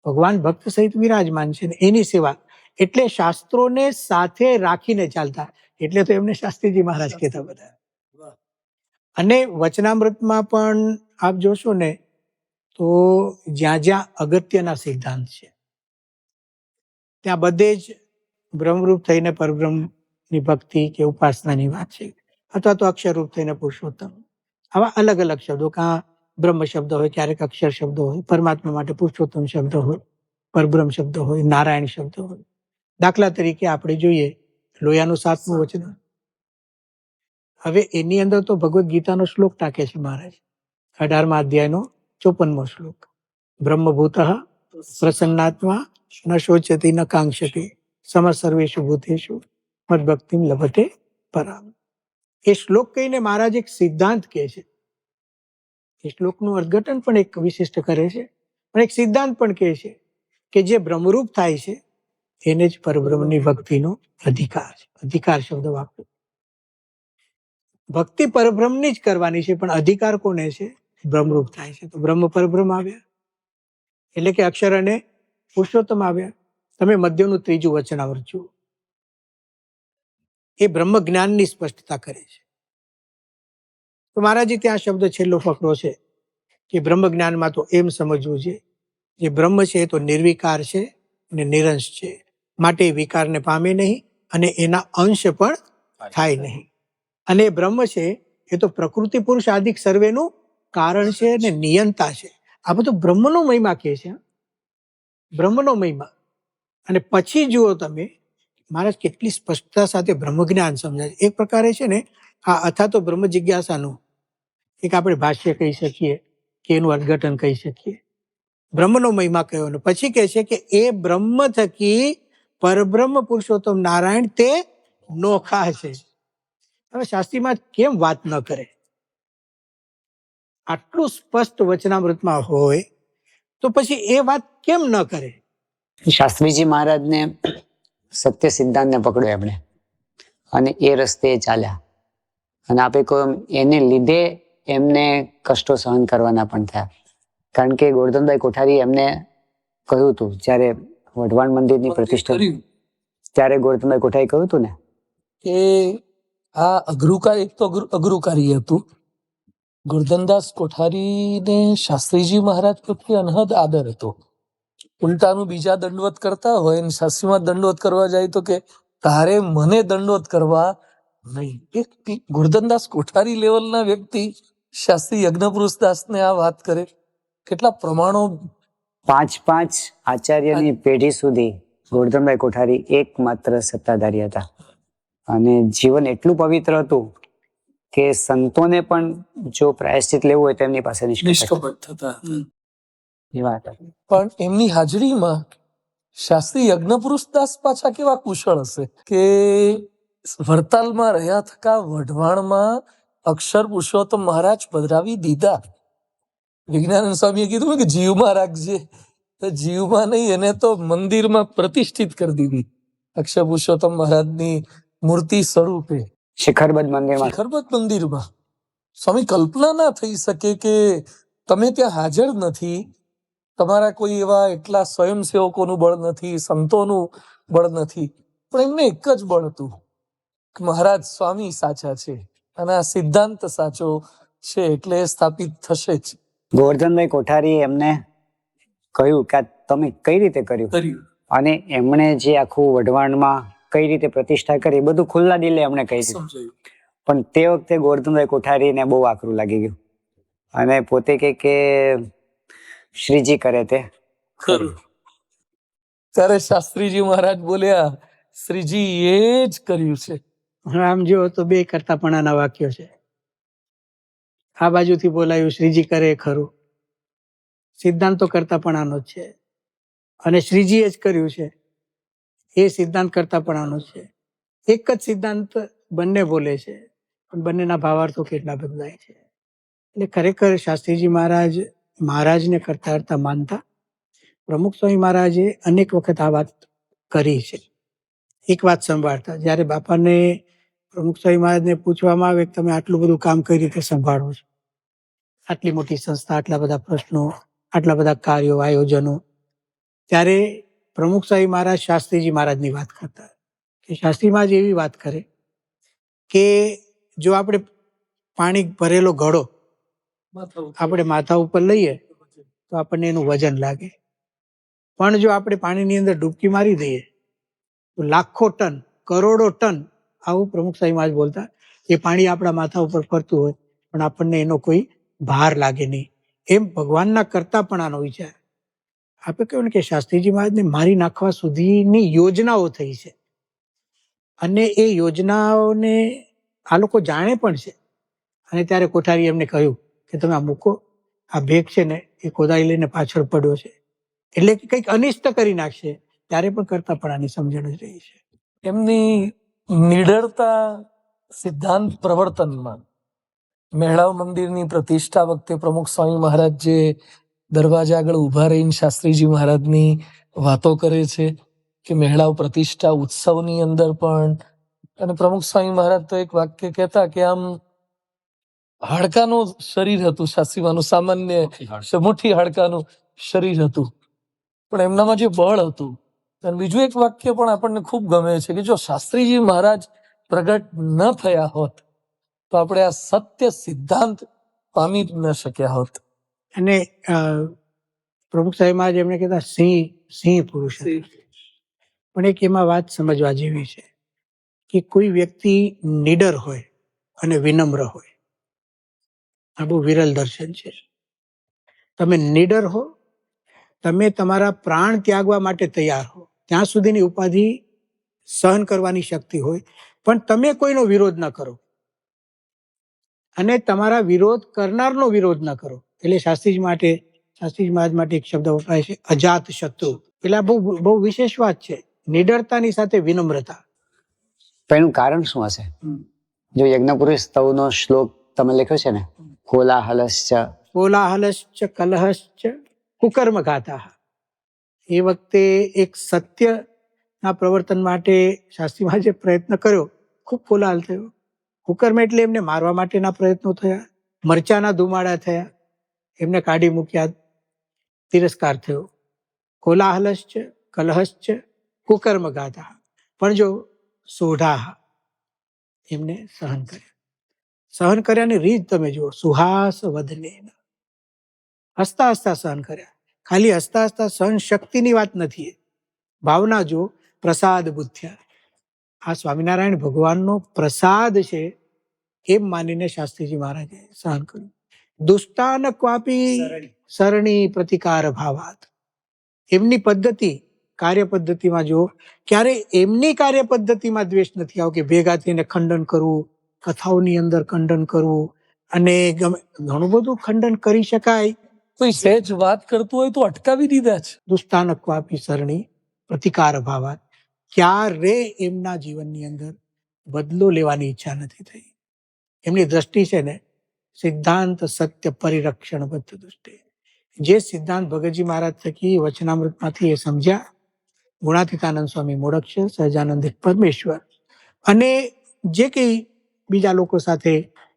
ભગવાન ભક્ત સહિત વિરાજમાન છે ને એની સેવા. એટલે શાસ્ત્રોને સાથે રાખીને ચાલતા, એટલે તો એમને શાસ્ત્રીજી મહારાજ કહેતા બધા. અને વચનામૃતમાં પણ આપ જોશો ને તો જ્યાં જ્યાં અગત્યના સિદ્ધાંત છે ત્યાં બધે જ બ્રહ્મરૂપ થઈને પરબ્રહ્મની ભક્તિ કે ઉપાસનાની વાત છે, અથવા તો અક્ષરરૂપ થઈને પુરુષોત્તમ. આવા અલગ અલગ શબ્દો, કાં બ્રહ્મ શબ્દ હોય, ક્યારેક અક્ષર શબ્દ હોય, પરમાત્મા માટે પુરુષોત્તમ શબ્દ હોય, પરબ્રહ્મ શબ્દ હોય, નારાયણ શબ્દ હોય. દાખલા તરીકે આપણે જોઈએ લોયાનું 7મું વચન. હવે એની અંદર તો ભગવદ્ ગીતાનો શ્લોક ટાંકે છે મહારાજ, 18મા અધ્યાયનો 54મો શ્લોક. બ્રહ્મભૂત પ્રસન્નાત્મા ન શોચતી ન કાંક્ષતી સમ સર્વેષુ ભૂતેષુ મદભક્તિમ લભતે પરામ. એ શ્લોક કહીને મહારાજ એક સિદ્ધાંત કહે છે. એ શ્લોકનું અર્થઘટન પણ એક વિશિષ્ટ કરે છે, પણ એક સિદ્ધાંત પણ કહે છે કે જે બ્રહ્મરૂપ થાય છે એને જ પરબ્રહ્મની ભક્તિનો અધિકાર છે. અધિકાર શબ્દ વાપર્યો. ભક્તિ પરબ્રહ્મની જ કરવાની છે, પણ અધિકાર કોને છે? બ્રહ્મરૂપ થાય છે તો બ્રહ્મ પરબ્રહ્મ આવ્યા, એટલે કે અક્ષર અને પુરુષોત્તમ આવ્યા. તમે મધ્યનું 3જું વચનાવૃત જુઓ, એ બ્રહ્મ જ્ઞાનની સ્પષ્ટતા કરે છે. તો મહારાજે ત્યાં શબ્દ છેલ્લો ફકરો છે કે બ્રહ્મ જ્ઞાનમાં તો એમ સમજવું છે, જે બ્રહ્મ છે એ તો નિર્વિકાર છે અને નિરંશ છે, માટે એ વિકારને પામે નહીં અને એના અંશ પણ થાય નહીં. અને એ બ્રહ્મ છે એ તો પ્રકૃતિ પુરુષ આદિક સર્વેનું કારણ છે અને નિયંતા છે. આ બધું બ્રહ્મનો મહિમા કહે છે, બ્રહ્મનો મહિમા. અને પછી જુઓ તમે મહારાજ કેટલી સ્પષ્ટતા સાથે બ્રહ્મ જ્ઞાન સમજાય છે. એક પ્રકારે છે ને આ અથવા તો બ્રહ્મ જિજ્ઞાસાનું એક આપણે ભાષ્ય કહી શકીએ કે એનું અર્થઘટન કહી શકીએ. બ્રહ્મનો મહિમા કયો, અને પછી કહે છે કે એ બ્રહ્મ થકી પરબ્રહ્મ પુરુષોત્તમ નારાયણ તે નોખા છે. હવે શાસ્ત્રીમાં કેમ વાત ન કરે? આટલું સ્પષ્ટ વચનામૃતમાં હોય તો પછી એ વાત કેમ ન કરે? શાસ્ત્રીજી મહારાજને સત્ય સિદ્ધાંતને પકડ્યો એમણે, અને એ રસ્તે ચાલ્યા. અને આપે કહો એમ, એને લીધે એમને કષ્ટો સહન કરવાના પણ થયા. કારણ કે ગોરધનભાઈ કોઠારી એમને કહ્યું હતું, જ્યારે વઢવાણ મંદિરની પ્રતિષ્ઠા, ત્યારે ગોરધનભાઈ કોઠારી કહ્યું હતું ને કે આ એક તો અઘરું કાર્ય હતું. ગોરધનદાસ કોઠારીને શાસ્ત્રીજી મહારાજ પ્રત્યે અનહદ આદર હતો. ઉલટાનું બીજા દંડવત કરતા હોય ને શાસ્ત્રીમાં દંડવત કરવા જાય તો કે તારે મને દંડવત કરવા નહીં. એક ગોરધનદાસ કોઠારી લેવલના વ્યક્તિ શાસ્ત્રી યજ્ઞપુરુષ દાસને આ વાત કરે. કેટલા પ્રમાણો! 5 આચાર્યની પેઢી સુધી ગોરધનભાઈ કોઠારી એકમાત્ર સત્તાધારી હતા, અને જીવન એટલું પવિત્ર હતું કે સંતોને પણ જો પ્રાયશ્ચિત લેવું હોય તો એમની પાસે નિષ્કપટ થતા. એ વાત હતી. પણ એમની હાજરીમાં શાસ્ત્રી યજ્ઞપુરુષ દાસ પાછા કેવા કુશળ હશે કે વડતાલમાં રહ્યા થકા વઢવાણમાં અક્ષર પુરુષોત્તમ મહારાજ પધરાવી દીધા. વિજ્ઞાનંદ સ્વામીએ કીધું કે જીવમાં રાખજે, તો જીવમાં નહીં, એને તો મંદિરમાં પ્રતિષ્ઠિત કરી દીધી અક્ષર પુરુષોત્તમ મહારાજની મૂર્તિ સ્વરૂપે શિખરબદ્ધ મંદિરમાં. શિખરબદ્ધ મંદિરમાં. સ્વામી, કલ્પના ના થઈ શકે કે તમે ત્યાં હાજર નથી, તમારા કોઈ એવા એટલા સ્વયંસેવકોનું બળ નથી, સંતોનું બળ નથી, પણ એમને એક જ બળ હતું કે મહારાજ સ્વામી સાચા છે અને આ સિદ્ધાંત સાચો છે એટલે એ સ્થાપિત થશે જ. ગોરધનભાઈ કોઠારીએ એમને કહ્યું કે આ તમે કઈ રીતે કર્યું, અને એમણે જે આખું વઢવાણમાં કઈ રીતે પ્રતિષ્ઠા કરી એ બધું ખુલ્લા દિલે એમણે કહી દીધું. પણ તે વખતે ગોરધનભાઈ કોઠારીને બહુ આકરું લાગી ગયું, અને પોતે કે શ્રીજી કરે તે ખરું. ત્યારે શાસ્ત્રીજી મહારાજ બોલ્યા, શ્રીજી એ જ કર્યું છે. આમ જો તો બે કરતાપણાના વાક્યો છે. આ બાજુથી બોલાયું શ્રીજી કરે ખરું, સિદ્ધાંત તો કરતાપણાનો જ છે, અને શ્રીજીએ જ કર્યું છે એ સિદ્ધાંત કરતાપણાનો છે. એક જ સિદ્ધાંત બંને બોલે છે, પણ બંનેના ભાવાર્થો કેટલા બદલાય છે. એટલે ખરેખર શાસ્ત્રીજી મહારાજને કરતા માનતા. પ્રમુખ સ્વામી મહારાજે અનેક વખત આ વાત કરી છે. એક વાત સંભાળતા, જ્યારે બાપાને પ્રમુખ સ્વામી મહારાજને પૂછવામાં આવે કે તમે આટલું બધું કામ કઈ રીતે સંભાળો છો, આટલી મોટી સંસ્થા, આટલા બધા પ્રશ્નો, આટલા બધા કાર્યો, આયોજનો, ત્યારે પ્રમુખ સ્વામી મહારાજ શાસ્ત્રીજી મહારાજની વાત કરતા કે શાસ્ત્રી મહારાજ એવી વાત કરે કે જો આપણે પાણી ભરેલો ઘડો આપણે માથા ઉપર લઈએ તો આપણને એનું વજન લાગે, પણ જો આપણે પાણીની અંદર ડૂબકી મારી દઈએ તો લાખો ટન, કરોડો ટન આવું પ્રમુખ સાહેબ આજ બોલતા. એ પાણી આપણા માથા ઉપર ફરતું હોય પણ આપણને એનો કોઈ ભાર લાગે નહીં. એમ ભગવાનના કરતાપણાનો વિચાર. આપણે કહ્યું ને કે શાસ્ત્રીજી મહારાજને મારી નાખવા સુધીની યોજનાઓ થઈ છે અને એ યોજનાઓને આ લોકો જાણે પણ છે. અને ત્યારે કોઠારી એમને કહ્યું કે તમે આ મૂકો, આ ભેગ છે ને એ કોદાળી લઈને પાછળ પડ્યો છે એટલે કે કંઈક અનિષ્ટ કરી નાખશે. ત્યારે પણ કરતાપણાની સમજણ જ રહી છે. એમની નિડરતા સિદ્ધાંત પ્રવર્તનમાં મેળાવ મંદિરની પ્રતિષ્ઠા વખતે પ્રમુખ સ્વામી મહારાજ જે દરવાજા આગળ ઊભા રહીને શાસ્ત્રીજી મહારાજની વાતો કરે છે કે મેળાવ પ્રતિષ્ઠા ઉત્સવની અંદર પણ, અને પ્રમુખ સ્વામી મહારાજ તો એક વાક્ય કહેતા કે આમ હાડકાનું શરીર હતું શાસ્ત્રીમાનું, સામાન્ય મુઠ્ઠી હાડકાનું શરીર હતું પણ એમનામાં જે બળ હતું. અને બીજું એક વાક્ય પણ આપણને ખૂબ ગમે છે કે જો શાસ્ત્રીજી મહારાજ પ્રગટ ન થયા હોત તો આપણે આ સત્ય સિદ્ધાંત પામી ન શક્યા હોત. અને પ્રમુખ સાહેબ મહારાજ એમને કહેતા સિંહ પુરુષ હતા. પણ એક એમાં વાત સમજવા જેવી છે કે કોઈ વ્યક્તિ નિડર હોય અને વિનમ્ર હોય, આ બહુ વિરલ દર્શન છે. તમે નિડર હો, તમે તમારા પ્રાણ ત્યાગવા માટે તૈયાર હો, ત્યાં સુધીની ઉપાધિ સહન કરવાની શક્તિ હોય, પણ તમે કોઈનો વિરોધ ન કરો અને તમારા વિરોધ કરનારનો વિરોધ ન કરો. એટલે શાસ્ત્રીજી મહારાજ માટે એક શબ્દ વપરાય છે, અજાત શત્રુ. એટલે આ બહુ વિશેષ વાત છે, નિડરતાની સાથે વિનમ્રતા. પણ એનું કારણ શું હશે? જો યજ્ઞપુરુષ સ્તવનો શ્લોક તમે લખ્યો છે ને, કોલાહલશ્ચ કોલાહલશ્ચ કલહશ્ચ કુકર્મ ગાતા. એ વખતે એક સત્યના પ્રવર્તન માટે શાસ્ત્રી મહારાજે પ્રયત્ન કર્યો, ખૂબ કોલાહલ થયો. કુકર્મ એટલે એમને મારવા માટેના પ્રયત્નો થયા, મરચાના ધુમાડા થયા, એમને કાઢી મૂક્યા, તિરસ્કાર થયો. કોલાહલશ્ચ કલહશ્ચ કુકર્મ ગાતા. પણ જો સોઢા એમને સહન કર્યાની રીત તમે જુઓ. સુહાસ વધને, હસતા હસતા સહન કર્યા. ખાલી હસતા હસતા સહન શક્તિની વાત નથી, ભાવના જો પ્રસાદ બુદ્ધ્યા. આ સ્વામિનારાયણ ભગવાનનો પ્રસાદ છે એમ માનીને શાસ્ત્રીજી મહારાજે સહન કર્યું. દુષ્ટાન ક્વાપી સરણી પ્રતિકાર ભાવાત. એમની પદ્ધતિ, કાર્ય પદ્ધતિમાં જો ક્યારે એમની કાર્ય પદ્ધતિમાં દ્વેષ નથી આવ્યો કે ભેગા થઈને ખંડન કરવું, કથાઓની અંદર ખંડન કરવું, અને ઘણું બધું ખંડન કરી શકાય. કોઈ સહેજ વાત કરતું હોય તો અટકાવી દીધા છે. દુષ્ટાન ક્વાપી સરણી પ્રતિકાર ભાવાત. ક્યારે એમના જીવનની અંદર બદલો લેવાની ઈચ્છા નથી થઈ. એમની દ્રષ્ટિ છે ને સિદ્ધાંત સત્ય પરિરક્ષણ બદ્ધ દૃષ્ટિ. જે સિદ્ધાંત ભગતજી મહારાજ થકી વચનામૃતમાંથી એ સમજ્યા, ગુણાતીતાનંદ સ્વામી મોડક્ષર, સહજાનંદ પરમેશ્વર, અને જે કંઈ બીજા લોકો સાથે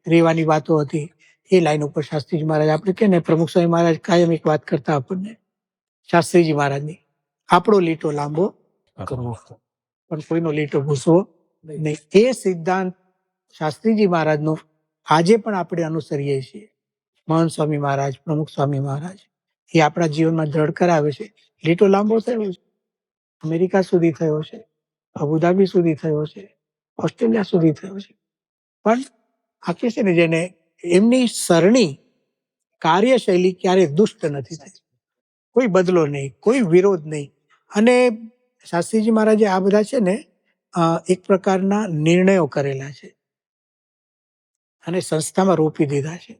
રહેવાની વાતો હતી એ લાઈન ઉપર શાસ્ત્રીજી મહારાજ, આપણે કે ને પ્રમુખ સ્વામી મહારાજ કાયમ એક વાત કરતા આપણને શાસ્ત્રીજી મહારાજની, આપણો લીટો લાંબો કરવો પણ કોઈનો લીટો ભૂસવો નહીં. એ સિદ્ધાંત શાસ્ત્રીજી મહારાજનો આજે પણ આપણે અનુસરીએ છીએ. મહંત સ્વામી મહારાજ, પ્રમુખ સ્વામી મહારાજ એ આપણા જીવનમાં દ્રઢ કરાવે છે. લીટો લાંબો થયો છે, અમેરિકા સુધી થયો છે, અબુધાબી સુધી થયો છે, ઓસ્ટ્રેલિયા સુધી થયો છે, પણ આ કે છે ને જેને એમની સરણી કાર્યશૈલી ક્યારે દુષ્ટ નથી થઈ. કોઈ બદલો નહીં, કોઈ વિરોધ નહીં. અને શાસ્ત્રીજી મહારાજે આ બધા છે ને એક પ્રકારના નિર્ણયો કરેલા છે અને સંસ્થામાં રોપી દીધા છે.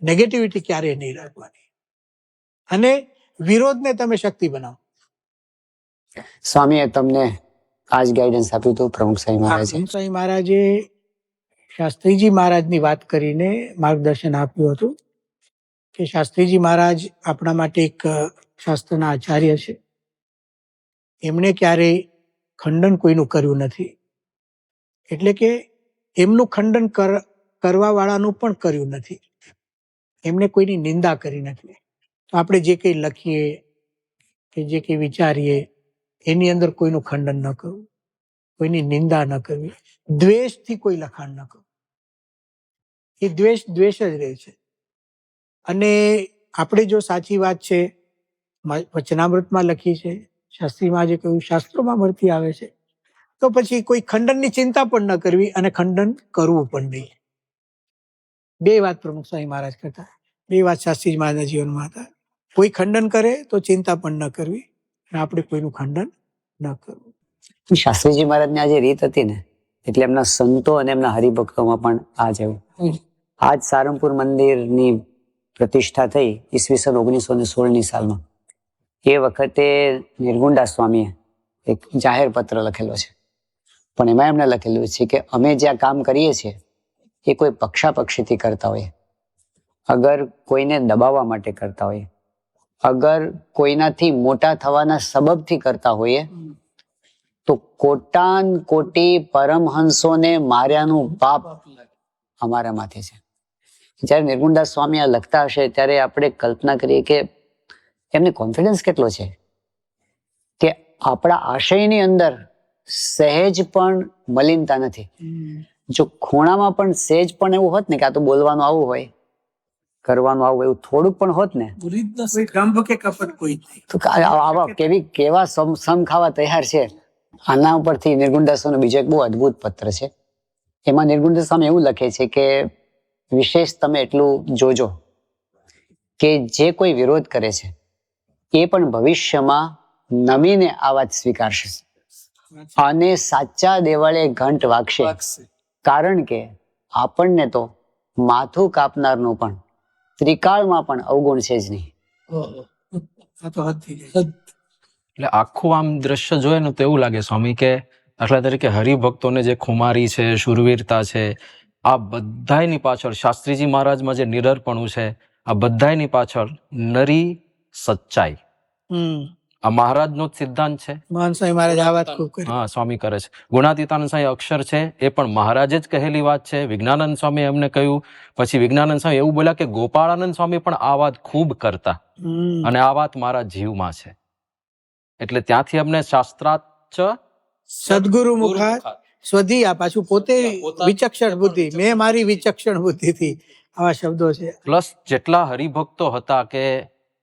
નેગેટિવિટી ક્યારેય નહીં રાખવાની અને વિરોધને તમે શક્તિ બનાવો. સ્વામીએ તમને આ જ ગાઈડન્સ આપ્યું હતું પ્રમુખ સ્વામી મહારાજે? સ્વામી મહારાજે શાસ્ત્રીજી મહારાજની વાત કરીને માર્ગદર્શન આપ્યું હતું કે શાસ્ત્રીજી મહારાજ આપણા માટે એક શાસ્ત્રના આચાર્ય છે. એમણે ક્યારેય ખંડન કોઈનું કર્યું નથી, એટલે કે એમનું ખંડન કરવા વાળાનું પણ કર્યું નથી. એમને કોઈની નિંદા કરી નથી. તો આપણે જે કંઈ લખીએ કે જે કંઈ વિચારીએ એની અંદર કોઈનું ખંડન ન કરવું, કોઈની નિંદા ન કરવી, દ્વેષથી કોઈ લખાણ ન કરવું. એ દ્વેષ જ રહે છે. અને આપણે જો સાચી વાત છે વચનામૃતમાં લખી છે, શાસ્ત્રીમાં જે કહ્યું શાસ્ત્રોમાં મળતી આવે છે, તો પછી કોઈ ખંડનની ચિંતા પણ ન કરવી અને ખંડન કરવું પણ નહીં. બે વાત પ્રમુખ સ્વામી મહારાજ કરતા, બે વાત શાસ્ત્રીજી મહારાજના જીવનમાં હતા. કોઈ ખંડન કરે તો ચિંતા પણ ન કરવી અને આપણે કોઈનું ખંડન ન કરવું. શાસ્ત્રીજી મહારાજની આ જે રીત હતી ને, એટલે એમના સંતો અને એમના હરિભક્તોમાં પણ આ જ એવું. આજ સારંગપુર મંદિરની પ્રતિષ્ઠા થઈ ઈસવીસન 1916ની સાલમાં. એ વખતે નિર્ગુણદાસ સ્વામીએ એક જાહેર પત્ર લખેલો છે, પણ એમાં એમને લખેલું છે કે અમે જે આ કામ કરીએ છીએ એ કોઈ પક્ષાપક્ષીથી કરતા હોઈએ, અગર કોઈને દબાવવા માટે કરતા હોઈએ, અગર કોઈનાથી મોટા થવાના સબબથી કરતા હોઈએ, તો કોટાન કોટી પરમહંસોને માર્યાનું પાપ અમારા માથે છે. જ્યારે નિર્ગુણદાસ સ્વામી આ લખતા હશે ત્યારે આપણે કલ્પના કરીએ કે એમને કોન્ફિડન્સ કેટલો છે કે આપણા આશયની અંદર સહેજ પણ મલિનતા નથી. જો ખૂણામાં પણ સહેજ પણ એવું હોત ને કે આ તો બોલવાનું આવું હોય, કરવાનું આવું, એવું થોડુંક પણ હોત ને, તો આવા કેવા સમ ખાવા તૈયાર છે. આના ઉપરથી નિર્ગુણદાસનો બીજો એક બહુ અદ્ભુત પત્ર છે. એમાં નિર્ગુણદાસ સ્વામી એવું લખે છે કે વિશેષ તમે એટલું જોજો કે જે કોઈ વિરોધ કરે છે એ પણ ભવિષ્યમાં નમીને આ વાત સ્વીકારશે અને સાચા દેવળે ઘંટ વાગશે, કારણ કે આપણને તો માથું કાપનારનું પણ ત્રિકાળમાં પણ અવગુણ છે જ નહીં. એટલે આખું આમ દ્રશ્ય જોઈએ ને તો એવું લાગે સ્વામી કે દાખલા તરીકે હરિભક્તોને જે ખુમારી છે, શૂરવીરતા છે, આ બધાયની પાછળ શાસ્ત્રીજી મહારાજમાં જે નિડરપણું છે, આ બધાયની પાછળ નરી સચ્ચાઈ આ મહારાજનો જ સિદ્ધાંત છે. મહાન સ્વામી મહારાજ આ વાત ખૂબ કરી. હા, સ્વામી કરે છે. ગુણાતીતાનંદ સ્વામી અક્ષર છે એ પણ મહારાજે જ કહેલી વાત છે. વિજ્ઞાનંદ સ્વામી એમને કહ્યું, પછી વિજ્ઞાનંદ સ્વામી એવું બોલ્યા કે ગોપાળાનંદ સ્વામી પણ આ વાત ખૂબ કરતા અને આ વાત મારા જીવમાં છે. એટલે ત્યાંથી અમને શાસ્ત્રાર્થ સદગુરુ મુખાત સ્વધી, આ પાછું પોતે વિચક્ષણ બુદ્ધિ, મેં મારી વિચક્ષણ બુદ્ધિથી, આવા શબ્દો છે. પ્લસ જેટલા હરિભક્તો હતા કે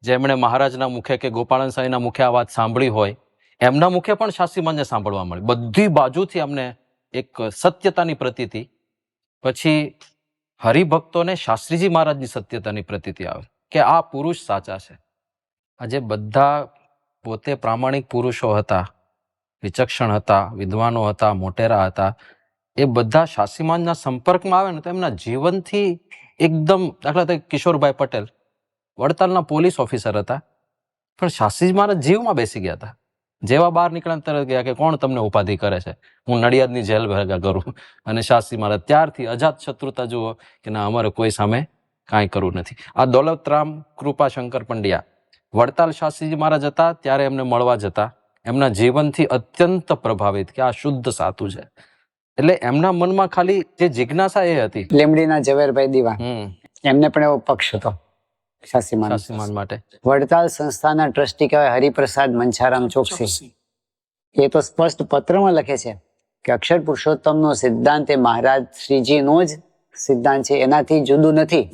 જેમણે મહારાજના મુખે કે ગોપાળન સ્વામીના મુખે આ વાત સાંભળી હોય, એમના મુખે પણ શાસ્ત્રીમાનને સાંભળવા મળી. બધી બાજુથી અમને એક સત્યતાની પ્રતીતિ, પછી હરિભક્તોને શાસ્ત્રીજી મહારાજની સત્યતાની પ્રતીતિ આવે કે આ પુરુષ સાચા છે. આજે બધા પોતે પ્રામાણિક પુરુષો હતા, વિચક્ષણ હતા, વિદ્વાનો હતા, મોટેરા હતા, એ બધા શાસ્ત્રીમાનના સંપર્કમાં આવે ને તો એમના જીવનથી એકદમ, દાખલા તરીકે કિશોરભાઈ પટેલ વડતાલના પોલીસ ઓફિસર હતા, પણ શાસ્ત્રીજી મહારાજ જીવમાં બેસી ગયા હતા. જેવા બહાર નીકળ્યા તરત ગયા કે કોણ તમને ઉપાધિ કરે છે, હું નડિયાદની જેલ ભેગા કરું. અને શાસ્ત્રી મહારાજ ત્યારથી અજાત શત્રુતા જુઓ કે ના, અમારે કોઈ સામે કાંઈ કરવું નથી. આ દોલતરામ કૃપાશંકર પંડ્યા વડતાલ શાસ્ત્રીજી મહારાજ હતા ત્યારે એમને મળવા જતા, એમના જીવનથી અત્યંત પ્રભાવિત કે આ શુદ્ધ સાધુ છે. એટલે એમના મનમાં ખાલી જે જિજ્ઞાસા એ હતી. લીમડીના ઝવેરભાઈ દિવાન, એમને પણ એવો પક્ષ હતો શાસ્ત્રીમાન માટે. વડતાલ સંસ્થાના ટ્રસ્ટી કહેવાય હરિપ્રસાદ મંછારામ ચોકસી. એ તો સ્પષ્ટ પત્રમાં લખે છે કે અક્ષર પુરુષોત્તમનો સિદ્ધાંત એ મહારાજ શ્રીજીનો જ સિદ્ધાંત છે, એનાથી જુદું નથી.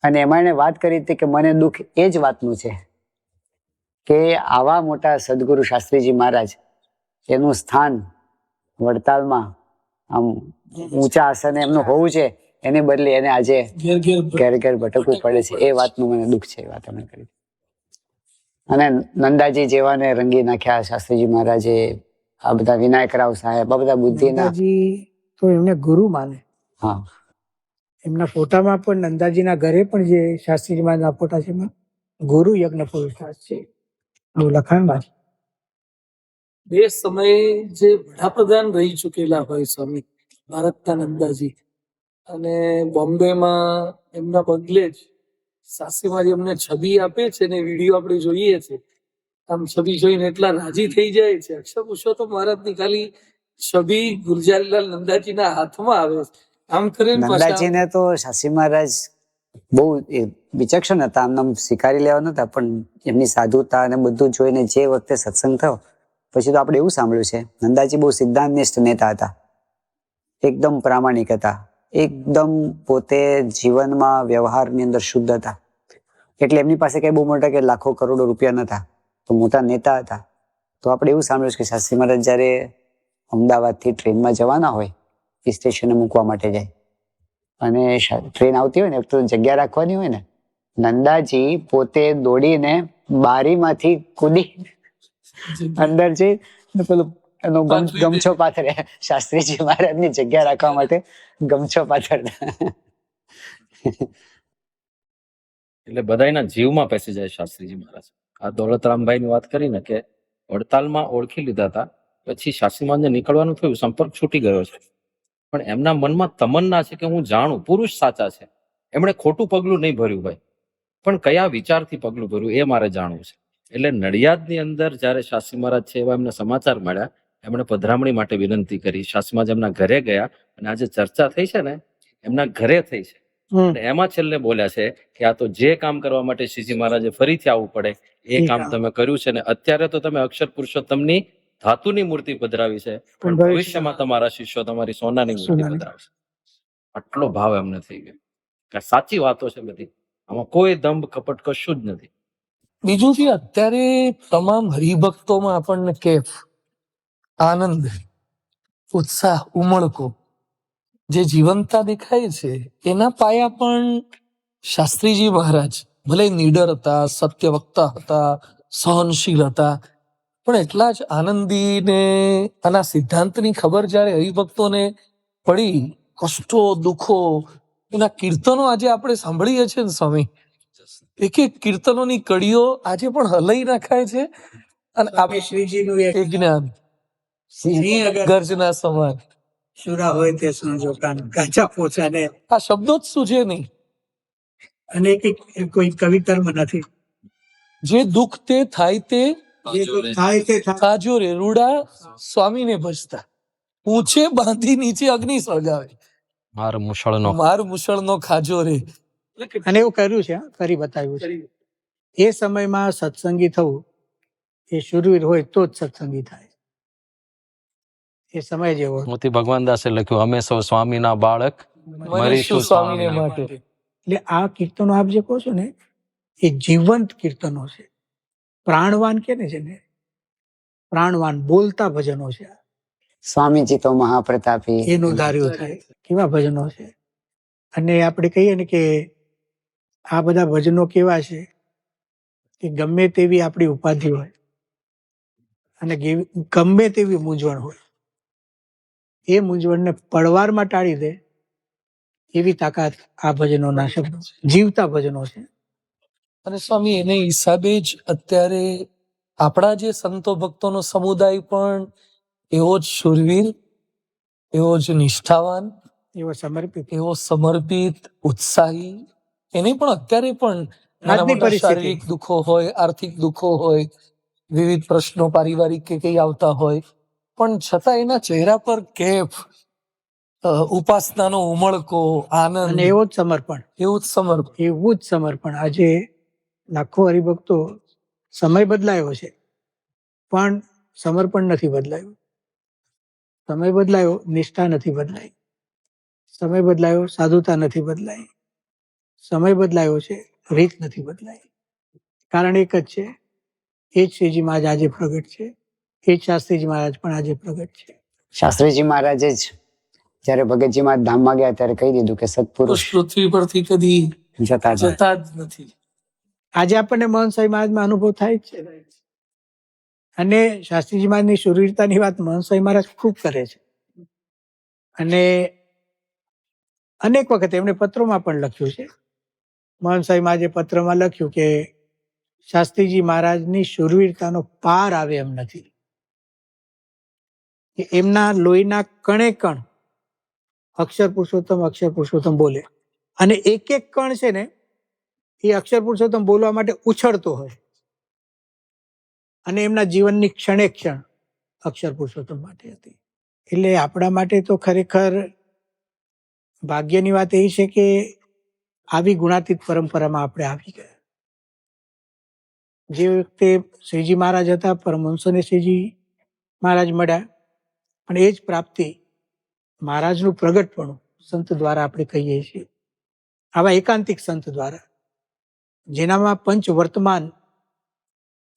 અને એમાં એને વાત કરી હતી કે મને દુઃખ એ જ વાતનું છે કે આવા મોટા સદગુરુ શાસ્ત્રીજી મહારાજ, એનું સ્થાન વડતાલમાં આમ ઊંચા આસને એમનું હોવું છે, એને બદલે એને આજે ઘેર ઘેર ભટકવું પડે છે. એ વાતનું મને દુઃખ છે. એ વાત અમે કરી. અને નંદાજી જેવાને રંગી નાખ્યા શાસ્ત્રીજી મહારાજે. આ બધા વિનાયકરાવ સાહેબ, આ બધા બુદ્ધિના, નંદાજી તો એમને ગુરુ માને. હા, એમના ફોટામાં પણ નંદાજીના ઘરે પણ જે શાસ્ત્રીજી મહારાજના ફોટા છે એમાં ગુરુ યજ્ઞ પુરુષાર્થ છે, એવું લખાણમાં છે. એ સમયે જે વડાપ્રધાન રહી ચૂકેલા હોય સ્વામી ભારતના નંદાજી, અને બોમ્બેમાં એમના બદલે જ શાસ્ત્રીમાં એમને છબી આપે છે ને વિડીયો આપણે જોઈએ છે, આમ છબી જોઈને એટલા રાજી થઈ જાય છે. અક્ષર પુરુષોત્તમ મહારાજની ખાલી છબી ગુરજારીલાલ નંદાજીના હાથમાં આવે છે. આમ કરીને નંદાજીને તો શાસ્ત્રી મહારાજ બહુ વિચક્ષણ હતા, આમ સ્વીકારી લેવા નતા, પણ એમની સાધુતા અને બધું જોઈને જે વખતે સત્સંગ થયો પછી તો આપણે એવું સાંભળ્યું છે નંદાજી બહુ સિદ્ધાંતનિષ્ઠ નેતા હતા, એકદમ પ્રામાણિક હતા, એકદમ પોતે જીવનમાં વ્યવહારની અંદર શુદ્ધ હતા. એટલે એમની પાસે કઈ બહુ મોટા કે લાખો કરોડો રૂપિયા નતા, તો મોટા નેતા હતા. તો આપણે એવું સાંભળ્યું કે શાસ્ત્રી મહારાજ જયારે અમદાવાદથી ટ્રેનમાં જવાના હોય એ સ્ટેશને મૂકવા માટે જાય અને ટ્રેન આવતી હોય ને તો જગ્યા રાખવાની હોય ને, નંદાજી પોતે દોડીને બારીમાંથી કૂદી અંદર જઈ પેલું એનો ગમછો પાથરે, શાસ્ત્રીજી મહારાજની જગ્યા રાખવા માટે ગમછો પાથરતા. એટલે બધાના જીવમાં પેસી જાય શાસ્ત્રીજી મહારાજ. આ દોલતરામભાઈની વાત કરી ને કે વડતાલમાં ઓળખી લીધા હતા, પછી શાસ્ત્રી મહારાજને નીકળવાનું થયું, સંપર્ક છૂટી ગયો છે, પણ એમના મનમાં તમન્ના છે કે હું જાણું પુરુષ સાચા છે. એમણે ખોટું પગલું નહીં ભર્યું ભાઈ, પણ કયા વિચારથી પગલું ભર્યું એ મારે જાણવું છે. એટલે નડિયાદની અંદર જ્યારે શાસ્ત્રી મહારાજ છે એવા એમને સમાચાર મળ્યા, એમણે પધરામણી માટે વિનંતી કરી. શાસ્ત્રી મહારાજ એમના ઘરે ગયા અને આજે ચર્ચા થઈ છે ને એમના ઘરે થઈ છે. અને એમાં છેલ્લે બોલ્યા છે કે આ તો જે કામ કરવા માટે શ્રીજી મહારાજે ફરીથી આવવું પડે એ કામ તમે કર્યું છે ને અત્યારે તો તમે અક્ષર પુરુષોત્તમની ધાતુની મૂર્તિ પધરાવી છે, પણ ભવિષ્યમાં તમારા શિષ્યો તમારી સોનાની મૂર્તિ પધરાવશે. આટલો ભાવ એમને થઈ ગયો કે સાચી વાતો છે બધી, આમાં કોઈ દંભ કપટ કશું જ નથી. બીજું છે અત્યારે તમામ હરિભક્તોમાં આપણને કેફ, આનંદ, ઉત્સાહ, ઉમળકો જે જીવંતતા દેખાય છે એના પાયા પણ શાસ્ત્રીજી મહારાજ ભલે નીડર હતા, સત્ય વક્તા હતા, સહનશીલ હતા, પણ એટલા જ આનંદી ને આના સિદ્ધાંતની ખબર જ્યારે હરિભક્તોને પડી, કષ્ટો, દુઃખો, એના કીર્તનો આજે આપણે સાંભળીએ છીએ ને સ્વામી, એક એક કીર્તનોની કડીઓ આજે પણ હલાઈ નાખાય છે. અને આપણે શ્રીજીનું એ જ્ઞાન ગર્જના સમાન શુરા હોય તે સમજો કાન કાચા પોચા ને આ શબ્દો જ શું છે નહીં. અને કોઈ કવિતામાં નથી. જે દુઃખ તે થાય તે જે કોઈ થાય તે થાય. કાજો રે રૂડા સ્વામીને ભજતા, ઊંચે બાંધી નીચે અગ્નિ સળગાવે, માર મુશળનો માર મુશળનો ખાજો રે. અને એવું કર્યું છે, કરી બતાવ્યું છે. એ સમયમાં સત્સંગી થવું એ શુરવીર હોય તો જ સત્સંગી થાય. એ સમય જેવો. મોતી ભગવાન દાસે લખ્યું, અમે સૌ સ્વામીના બાળક મરીશું સ્વામીને માટે. એટલે આ કીર્તનો આપ જે કહો છો ને એ જીવંત કીર્તનો છે, પ્રાણવાન કે ને છે ને, પ્રાણવાન બોલતા ભજનો છે. સ્વામીજી તો મહાપ્રતાપી, એનું ધાર્યું થાય કેવા ભજનો છે. અને આપણે કહીએ ને કે આ બધા ભજનો કેવા છે કે ગમે તેવી આપણી ઉપાધિ હોય અને ગમે તેવી મૂંઝવણ હોય, એ મૂંઝવણને પળવારમાં ટાળી દે એવી તાકાત આ ભજનોના શબ્દો, જીવતા ભજનો છે. અને સ્વામી એને હિસાબે જ અત્યારે આપણા જે સંતો ભક્તોનો સમુદાય પણ એવો જ શુરવીર, એવો જ નિષ્ઠાવાન, એવો સમર્પિત, એવો સમર્પિત, ઉત્સાહી. એને પણ અત્યારે પણ નાના આજની મોટા પરિસ્થિતિ. શારીરિક દુઃખો હોય, આર્થિક દુઃખો હોય, વિવિધ પ્રશ્નો પારિવારિક કે કઈ આવતા હોય, પણ છતાં એના ચહેરા પર કેફ, ઉપાસનાનો ઉમળકો, અને આનંદ, એવો જ સમર્પણ, એવું જ સમર્પણ. એવું જ સમર્પણ. આજે લાખો હરિભક્તો, સમય બદલાયો છે પણ સમર્પણ નથી બદલાયું. સમય બદલાયો, નિષ્ઠા નથી બદલાઈ. સમય બદલાયો, સાધુતા નથી બદલાઈ. સમય બદલાયો છે, રીત નથી બદલાઈ. કારણ એક જ છે, એ જ શ્રીજી મહારાજ આજે પ્રગટ છે, એ જ શાસ્ત્રીજી મહારાજ પણ આજે પ્રગટ છે. શાસ્ત્રીજી મહારાજે જ જયારે ભગતજી મહારાજ ધામમાં ગયા ત્યારે કહી દીધું કે સત્પુરુષ પૃથ્વી પરથી કદી જતા જ જતા જ નથી. આજે આપણને મોહન સાંઈ મહારાજમાં અનુભવ થાય જ છે. અને શાસ્ત્રીજી મહારાજની શુરવીરતાની વાત મોહન સાંઈ મહારાજ ખૂબ કરે છે. અને અનેક વખત એમણે પત્રોમાં પણ લખ્યું છે. મોહન સાંઈ મહારાજે પત્રમાં લખ્યું કે શાસ્ત્રીજી મહારાજની શુરવીરતાનો પાર આવે એમ નથી, કે એમના લોહીના કણે કણ અક્ષર પુરુષોત્તમ બોલે, અને એક એક કણ છે ને એ અક્ષર પુરુષોત્તમ બોલવા માટે ઉછળતો હોય, અને એમના જીવનની ક્ષણે ક્ષણ અક્ષર પુરુષોત્તમ માટે હતી. એટલે આપણા માટે તો ખરેખર ભાગ્યની વાત એ છે કે આવી ગુણાતીત પરંપરામાં આપણે આવી ગયા. જે વખતે શ્રીજી મહારાજ હતા, પરમહંસોને શ્રીજી મહારાજ મળ્યા, પણ એ જ પ્રાપ્તિ મહારાજનું પ્રગટપણું સંત દ્વારા આપણે કહીએ છીએ. આવા એકાંતિક સંત દ્વારા, જેનામાં પંચ વર્તમાન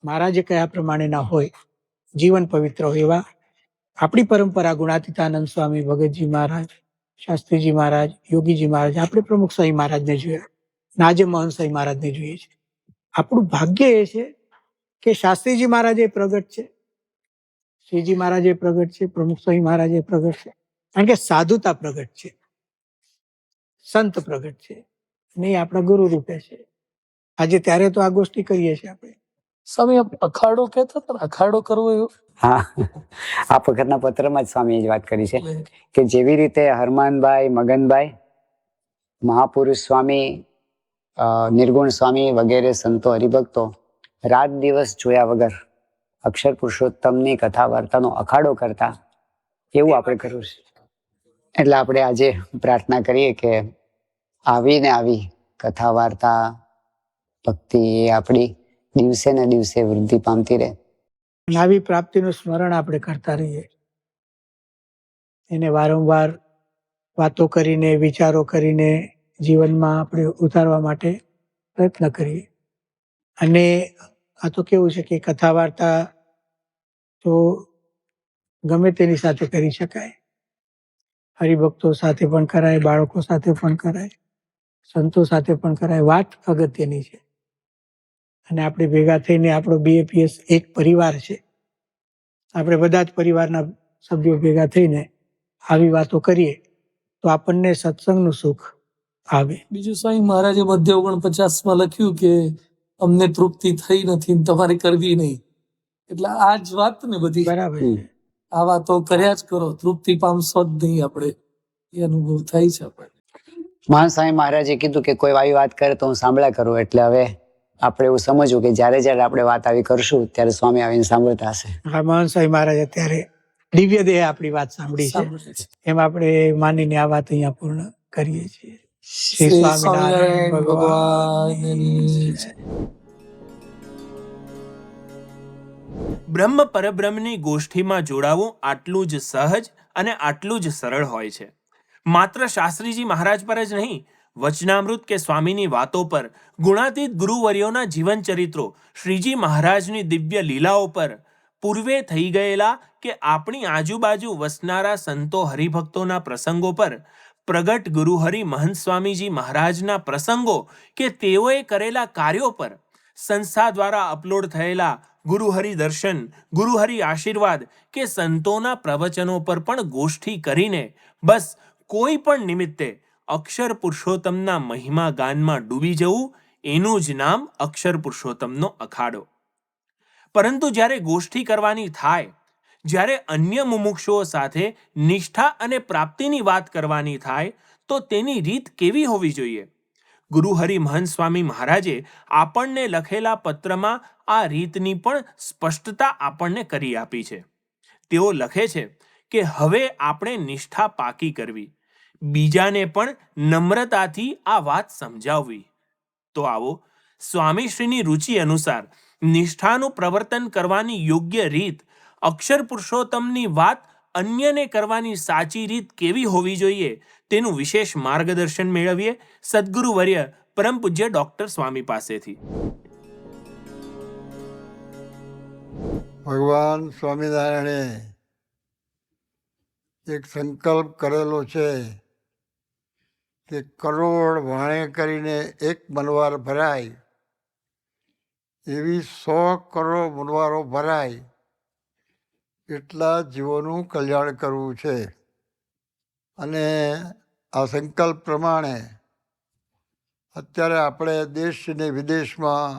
મહારાજે કયા પ્રમાણેના હોય, જીવન પવિત્ર હોય, એવા આપણી પરંપરા ગુણાતીતાનંદ સ્વામી, ભગતજી મહારાજ, શાસ્ત્રીજી મહારાજ, યોગીજી મહારાજ, આપણે પ્રમુખ સ્વામી મહારાજને જોયા, અને આજે મહંત સ્વામી મહારાજને જોઈએ છે. આપણું ભાગ્ય એ છે કે શાસ્ત્રીજી મહારાજ એ પ્રગટ છે, શ્રીજી મહારાજ એ પ્રગટ છે, પ્રમુખ સ્વામી મહારાજ એ પ્રગટ છે. કારણ કે સાધુતા પ્રગટ છે, સંત પ્રગટ છે, અને એ આપણા ગુરુ રૂપે છે. આજે ત્યારે તો આ ગોષ્ઠી કરીએ છીએ આપણે. સ્વામી આપ અખાડો કહેતા હતા ને, અખાડો કરવો એવો હા, આ વખતના પત્રમાં જ સ્વામીએ જ વાત કરી છે કે જેવી રીતે હરમાનભાઈ, મગનભાઈ, મહાપુરુષ સ્વામી, નિર્ગુણ સ્વામી વગેરે સંતો હરિભક્તો રાત દિવસ જોયા વગર અક્ષર પુરુષોત્તમની કથા વાર્તાનો અખાડો કરતા, એવું આપણે કરવું છે. એટલે આપણે આજે પ્રાર્થના કરીએ કે આવી કથા વાર્તા ભક્તિ એ આપણી દિવસે ને દિવસે વૃદ્ધિ પામતી રહે. અને આવી પ્રાપ્તિનું સ્મરણ આપણે કરતા રહીએ, એને વારંવાર વાતો કરીને, વિચારો કરીને જીવનમાં આપણે ઉતારવા માટે પ્રયત્ન કરીએ. અને આ તો કેવું છે કે કથા વાર્તા તો ગમે તેની સાથે કરી શકાય, હરિભક્તો સાથે પણ કરાય, બાળકો સાથે પણ કરાય, સંતો સાથે પણ કરાય. વાત અગત્યની છે. અને આપણે ભેગા થઈને, આપણો BAPS એક પરિવાર છે, આપણે બધા જ પરિવારના સભ્યો ભેગા થઈને આવી વાતો કરીએ તો આપણને સત્સંગનું સુખ આવે. બીજું સ્વામી મહારાજે મધ્ય 49 લખ્યું કે અમને તૃપ્તિ થઈ નથી ને તમારે કરવી નહીં. એટલે આ જ વાત ને બધી, બરાબર છે. આ વાતો કર્યા જ કરો, તૃપ્તિ પામશો જ નહીં. આપણે એ અનુભવ થાય છે આપણે. મહાન સ્વામી મહારાજે કીધું કે કોઈ આવી વાત કરે તો હું સાંભળ્યા કરું. એટલે હવે આપણે એવું સમજવું કે જ્યારે જ્યારે આપણે વાત આવી કરશું ત્યારે સ્વામી આવીને સાંભળતા હશે. હા, મહાન સ્વામી મહારાજ અત્યારે દિવ્ય દેહ આપણી વાત સાંભળી છે, એમ આપણે માનીને આ વાત અહીંયા પૂર્ણ કરીએ છીએ. શ્રી સ્વામિનારાયણ ભગવાનની જય. બ્રહ્મ પરબ્રહ્મની ગોષ્ઠીમાં જોડાવું આટલું જ સહજ અને આટલું જ સરળ હોય છે. માત્ર શાસ્ત્રીજી મહારાજ પર જ નહીં, વચનામૃત કે સ્વામીની વાતો પર, ગુણાતીત ગુરુવર્યોના જીવન ચરિત્રો, શ્રીજી મહારાજની દિવ્ય લીલાઓ પર, પૂર્વે થઈ ગયેલા કે આપણી આજુબાજુ વસનારા સંતો હરિભક્તોના પ્રસંગો પર, પ્રગટ ગુરુહરિ મહંત સ્વામીજી મહારાજના પ્રસંગો કે તેઓએ કરેલા કાર્યો પર, સંસ્થા દ્વારા અપલોડ થયેલા ગુરુહરિ દર્શન, ગુરુહરિ આશીર્વાદ કે સંતોના પ્રવચનો પર પણ ગોષ્ઠી કરીને બસ કોઈ પણ નિમિત્તે અક્ષર પુરુષોત્તમના મહિમા ગાનમાં ડૂબી જવું, એનું જ નામ અક્ષર પુરુષોત્તમનો અખાડો. પરંતુ જ્યારે ગોષ્ઠી કરવાની થાય, જ્યારે અન્ય મુમુક્ષુઓ સાથે નિષ્ઠા અને પ્રાપ્તિની વાત કરવાની થાય, તો તેની રીત કેવી હોવી જોઈએ? ગુરુહરિ મહંત સ્વામી મહારાજે આપણને લખેલા પત્રમાં આ રીતની પણ સ્પષ્ટતા આપણને કરી આપી છે. તેઓ લખે છે કે હવે આપણે નિષ્ઠા પાકી કરવી, બીજાને પણ નમ્રતાથી આ વાત સમજાવવી. તો આવો, સ્વામીશ્રીની રુચિ અનુસાર નિષ્ઠાનું પ્રવર્તન કરવાની યોગ્ય રીત, અક્ષર પુરુષોત્તમની વાત અન્યને કરવાની સાચી રીત કેવી હોવી જોઈએ, તેનું વિશેષ માર્ગદર્શન મેળવીએ સદગુરુવર્ય પરમ પૂજ્ય ડોક્ટર સ્વામી પાસેથી. ભગવાન સ્વામિનારાયણે એક સંકલ્પ કરેલો છે કે કરોડ વાણે કરીને એક મનવાર ભરાય, એવી 100 કરોડ મનવારો ભરાય એટલા જીવોનું કલ્યાણ કરવું છે. અને આ સંકલ્પ પ્રમાણે અત્યારે આપણે દેશ અને વિદેશમાં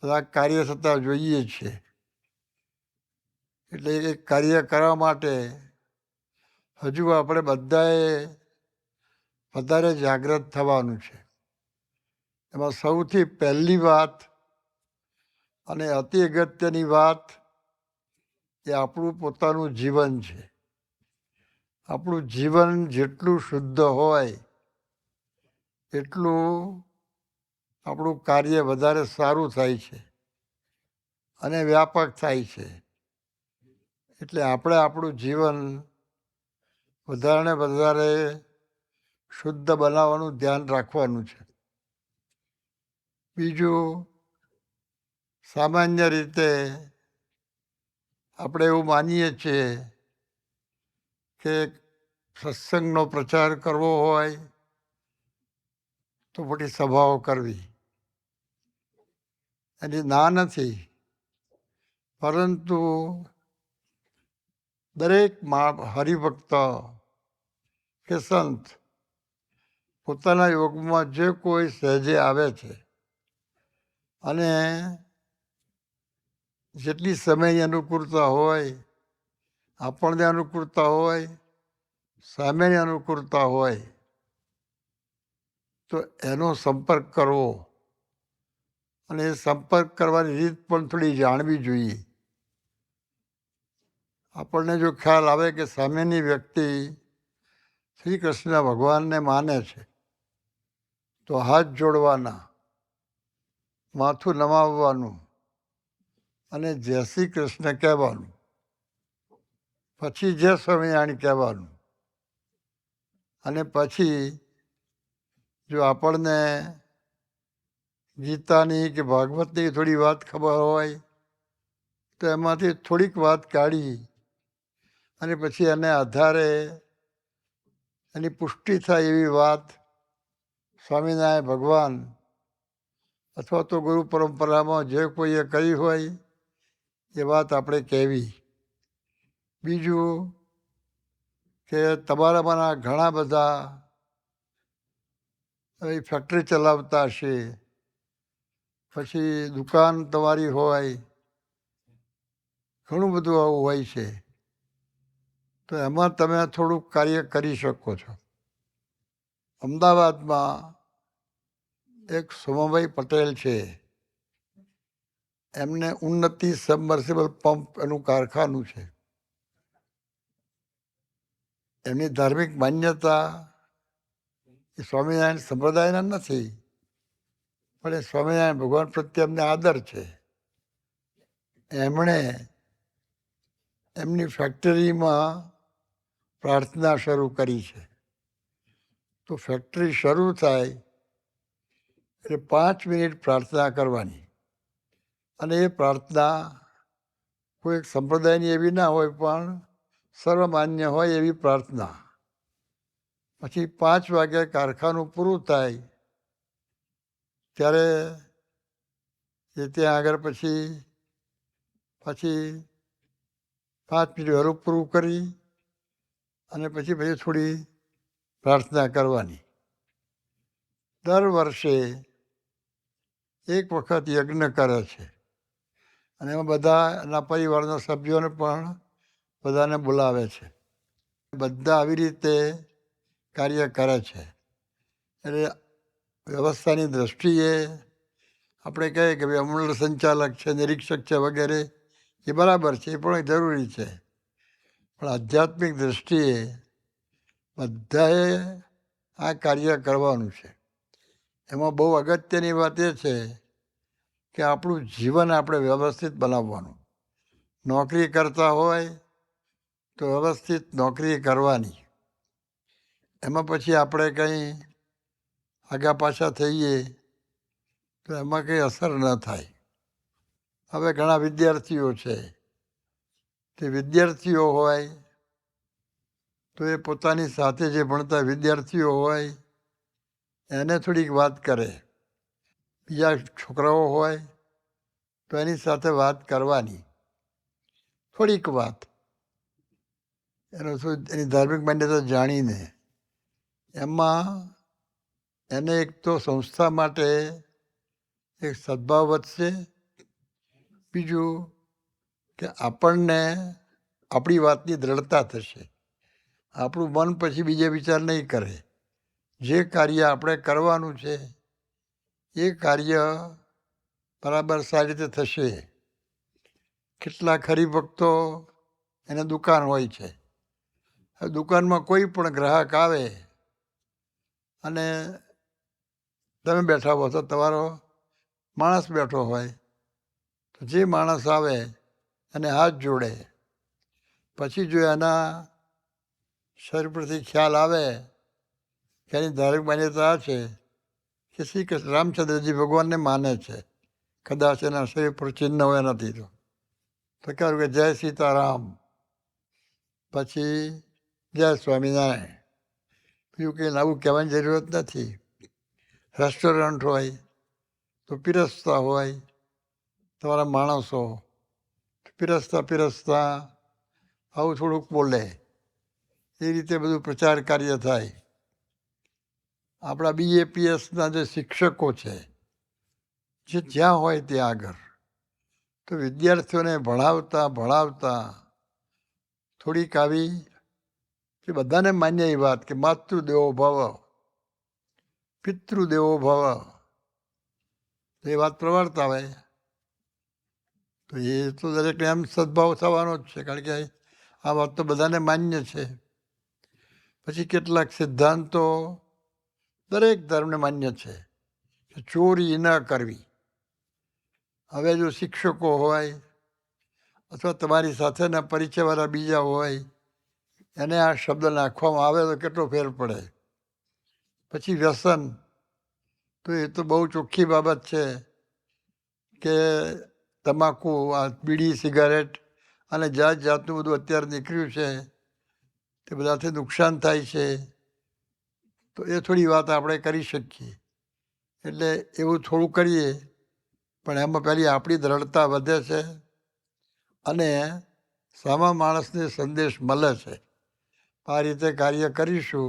બધા કાર્ય થતા જોઈએ છીએ. એટલે એ કાર્ય કરવા માટે હજુ આપણે બધાએ વધારે જાગૃત થવાનું છે. એમાં સૌથી પહેલી વાત અને અતિ અગત્યની વાત એ આપણું પોતાનું જીવન છે. આપણું જીવન જેટલું શુદ્ધ હોય એટલું આપણું કાર્ય વધારે સારું થાય છે અને વ્યાપક થાય છે. એટલે આપણે આપણું જીવન વધારે ને વધારે શુદ્ધ બનાવવાનું ધ્યાન રાખવાનું છે. બીજું, સામાન્ય રીતે આપણે એવું માનીએ છીએ કે સત્સંગનો પ્રચાર કરવો હોય તો મોટી સભાઓ કરવી, એની ના નથી, પરંતુ દરેક હરિભક્ત કે સંત પોતાના યોગમાં જે કોઈ સહેજે આવે છે અને જેટલી સમયની અનુકૂળતા હોય, આપણને અનુકૂળતા હોય, સામેની અનુકૂળતા હોય, તો એનો સંપર્ક કરવો અને એ સંપર્ક કરવાની રીત પણ થોડી જાણવી જોઈએ. આપણને જો ખ્યાલ આવે કે સામેની વ્યક્તિ શ્રી કૃષ્ણ ભગવાનને માને છે તો હાથ જોડવાના, માથું નમાવવાનું અને જય શ્રી કૃષ્ણ કહેવાનું, પછી જય સ્વામિનારાયણ કહેવાનું, અને પછી જો આપણને ગીતાની કે ભાગવતની થોડી વાત ખબર હોય તો એમાંથી થોડીક વાત કાઢી અને પછી એને આધારે એની પુષ્ટિ થાય એવી વાત સ્વામિનારાયણ ભગવાન અથવા તો ગુરુ પરંપરામાં જે કોઈએ કહી હોય એ વાત આપણે કહેવી. બીજું કે તમારામાંના ઘણા બધા ફેક્ટરી ચલાવતા હશે, પછી દુકાન તમારી હોય, ઘણું બધું આવું હોય છે, તો એમાં તમે થોડુંક કાર્ય કરી શકો છો. અમદાવાદમાં એક સોમાભાઈ પટેલ છે, એમને ઉન્નતિ સબમર્સિબલ પંપ એનું કારખાનું છે. એમની ધાર્મિક માન્યતા એ સ્વામિનારાયણ સંપ્રદાયના નથી, પણ એ સ્વામિનારાયણ ભગવાન પ્રત્યે એમને આદર છે. એમણે એમની ફેક્ટરીમાં પ્રાર્થના શરૂ કરી છે. તો ફેક્ટરી શરૂ થાય એટલે 5 મિનિટ પ્રાર્થના કરવાની, અને એ પ્રાર્થના કોઈ સંપ્રદાયની એવી ના હોય પણ સર્વમાન્ય હોય એવી પ્રાર્થના. પછી 5 વાગે કારખાનું પૂરું થાય ત્યારે એ ત્યાં આગળ પછી 5 મિનિટ વહેલું પૂરું કરી અને પછી થોડી પ્રાર્થના કરવાની. દર વર્ષે એક વખત યજ્ઞ કરે છે અને એમાં બધા એના પરિવારના સભ્યોને પણ બધાને બોલાવે છે. બધા આવી રીતે કાર્ય કરે છે. એટલે વ્યવસ્થાની દૃષ્ટિએ આપણે કહીએ કે ભાઈ અમૂલ સંચાલક છે, નિરીક્ષક છે વગેરે, એ બરાબર છે, એ પણ જરૂરી છે, પણ આધ્યાત્મિક દૃષ્ટિએ બધાએ આ કાર્ય કરવાનું છે. એમાં બહુ અગત્યની વાત એ છે કે આપણું જીવન આપણે વ્યવસ્થિત બનાવવાનું. નોકરી કરતા હોય તો વ્યવસ્થિત નોકરી કરવાની, એમાં પછી આપણે કંઈ આગા પાછા થઈએ તો એમાં કંઈ અસર ન થાય. હવે ઘણા વિદ્યાર્થીઓ છે, તે વિદ્યાર્થીઓ હોય તો એ પોતાની સાથે જે ભણતા વિદ્યાર્થીઓ હોય એને થોડીક વાત કરે, બીજા છોકરાઓ હોય તો એની સાથે વાત કરવાની, થોડીક વાત, એની ધાર્મિક માન્યતા જાણીને. એમાં એને એક તો સંસ્થા માટે એક સદભાવ વધશે, બીજું કે આપણને આપણી વાતની દ્રઢતા થશે. આપણું મન પછી બીજે વિચાર નહીં કરે. જે કાર્ય આપણે કરવાનું છે એ કાર્ય બરાબર સારી રીતે થશે. કેટલાક હરિભક્તો એને દુકાન હોય છે, દુકાનમાં કોઈ પણ ગ્રાહક આવે અને તમે બેઠા હો તો તમારો માણસ બેઠો હોય તો જે માણસ આવે એને હાથ જોડે, પછી જો એના શરીર પરથી ખ્યાલ આવે કે એની ધાર્મિક માન્યતા છે કે શ્રી કૃષ્ણ રામચંદ્રજી ભગવાનને માને છે, કદાચ એના શરીર પર ચિહ્ન હોય નથી, તો તો કહ્યું કે જય સીતારામ, પછી જય સ્વામિનારાયણ. બીજું કંઈ નવું કહેવાની જરૂરત નથી. રેસ્ટોરન્ટ હોય તો પીરસતા હોય તમારા માણસો, પીરસતા પીરસતા આવું થોડુંક બોલે, એ રીતે બધું પ્રચાર કાર્ય થાય. આપણા BAPSના જે શિક્ષકો છે, જે જ્યાં હોય ત્યાં આગળ, તો વિદ્યાર્થીઓને ભણાવતા થોડીક આવી કે બધાને માન્ય એ વાત કે માતૃદેવો ભવ, પિતૃદેવો ભવ, એ વાત પ્રવર્તા હોય તો એ તો દરેકને એમ સદભાવ થવાનો જ છે, કારણ કે આ વાત તો બધાને માન્ય છે. પછી કેટલાક સિદ્ધાંતો દરેક ધર્મને માન્ય છે કે ચોરી ન કરવી. હવે જો શિક્ષકો હોય અથવા તમારી સાથેના પરિચયવાળા બીજા હોય, એને આ શબ્દ નાખવામાં આવે તો કેટલો ફેર પડે. પછી વ્યસન, તો એ તો બહુ ચોખ્ખી બાબત છે કે તમાકુ, આ બીડી, સિગારેટ અને જાત જાતનું બધું અત્યારે નીકળ્યું છે, તે બધાથી નુકસાન થાય છે. તો એ થોડી વાત આપણે કરી શકીએ. એટલે એવું થોડું કરીએ, પણ એમાં પહેલી આપણી દ્રઢતા વધે છે અને સામા માણસને સંદેશ મળે છે. આ રીતે કાર્ય કરીશું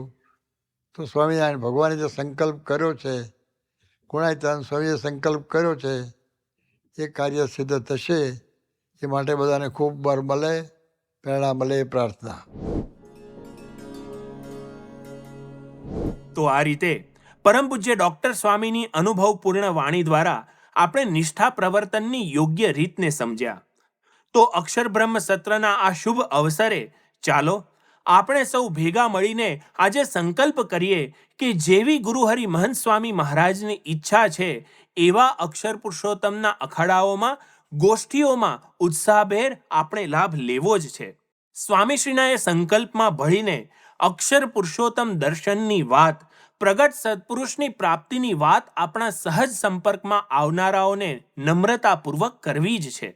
તો સ્વામિનારાયણ ભગવાને જે સંકલ્પ કર્યો છે, ગુણાતીતાનંદ સ્વામીએ સંકલ્પ કર્યો છે, એ કાર્ય સિદ્ધ થશે. એ માટે બધાને ખૂબ બળ મળે, પ્રેરણા મળે એ પ્રાર્થના. તો આ રીતે પરમ પૂજ્ય ડોક્ટર સ્વામીની અનુભવપૂર્ણ વાણી દ્વારા આપણે નિષ્ઠા પ્રવર્તનની યોગ્ય રીતને સમજ્યા. તો અક્ષર બ્રહ્મ સત્રના આ શુભ અવસરે ચાલો આપણે સૌ ભેગા મળીને આજે સંકલ્પ કરીએ કે જેવી ગુરુહરિ મહંત સ્વામી મહારાજની ઈચ્છા છે એવા અક્ષર પુરુષોત્તમના અખાડાઓમાં, ગોષ્ઠીઓમાં ઉત્સાહભેર આપણે લાભ લેવો જ છે. સ્વામીશ્રીના એ સંકલ્પમાં ભળીને અક્ષર પુરુષોત્તમ દર્શનની વાત, પ્રગટ સત્પુરુષની પ્રાપ્તિની વાત આપણા સહજ સંપર્કમાં આવનારાઓને નમ્રતાપૂર્વક કરવી જ છે.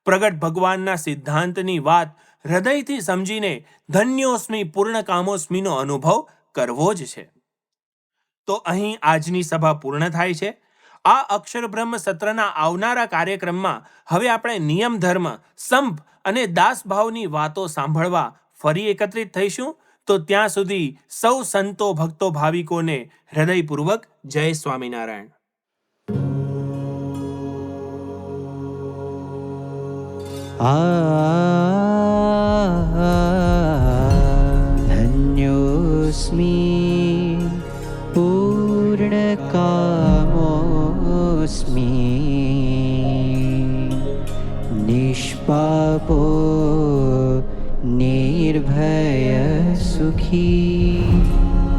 પ્રગટ ભગવાનના સિદ્ધાંતની વાત હૃદયથી સમજીને ધન્યોસ્મિ પૂર્ણ કામોસ્મિનો અનુભવ કરવો જ છે. તો અહીં આજની સભા પૂર્ણ થાય છે. આ અક્ષર બ્રહ્મ સત્રના આવનારા કાર્યક્રમમાં હવે આપણે નિયમ ધર્મ, સંપ અને દાસભાવની વાતો સાંભળવા ફરી એકત્રિત થઈશું. તો ત્યાં સુધી સૌ સંતો, ભક્તો, ભાવિકોને હૃદયપૂર્વક જય સ્વામિનારાયણ. धन्योऽस्मि पूर्णकामोऽस्मि निष्पापो निर्भयसुखी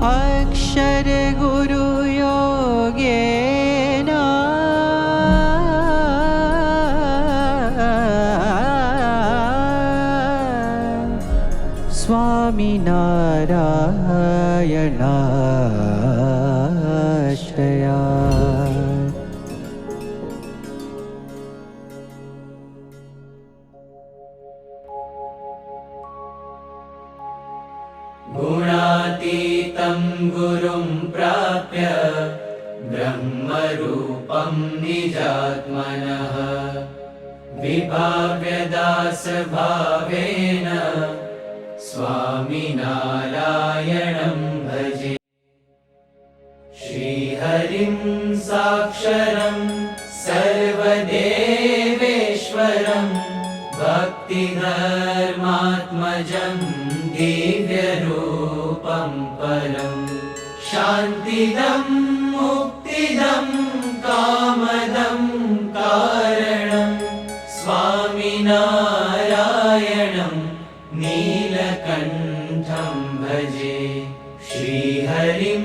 अक्षर गुरु योगेन स्वामिनारायणाश्रया. गुणातीतं गुरुं प्राप्य ब्रह्मरूपं निजात्मनः विभाव्यदासभावेन स्वामिनारायणं भजे. श्रीहरिं साक्षरं सर्वदेवेश्वरं भक्तिधर्मात्मजं दिव्यरूपं परं शान्तिदं मुक्तिदं कामदं कारणं स्वामिनारायणं नीलकण्ठं भजे. श्रीहरिं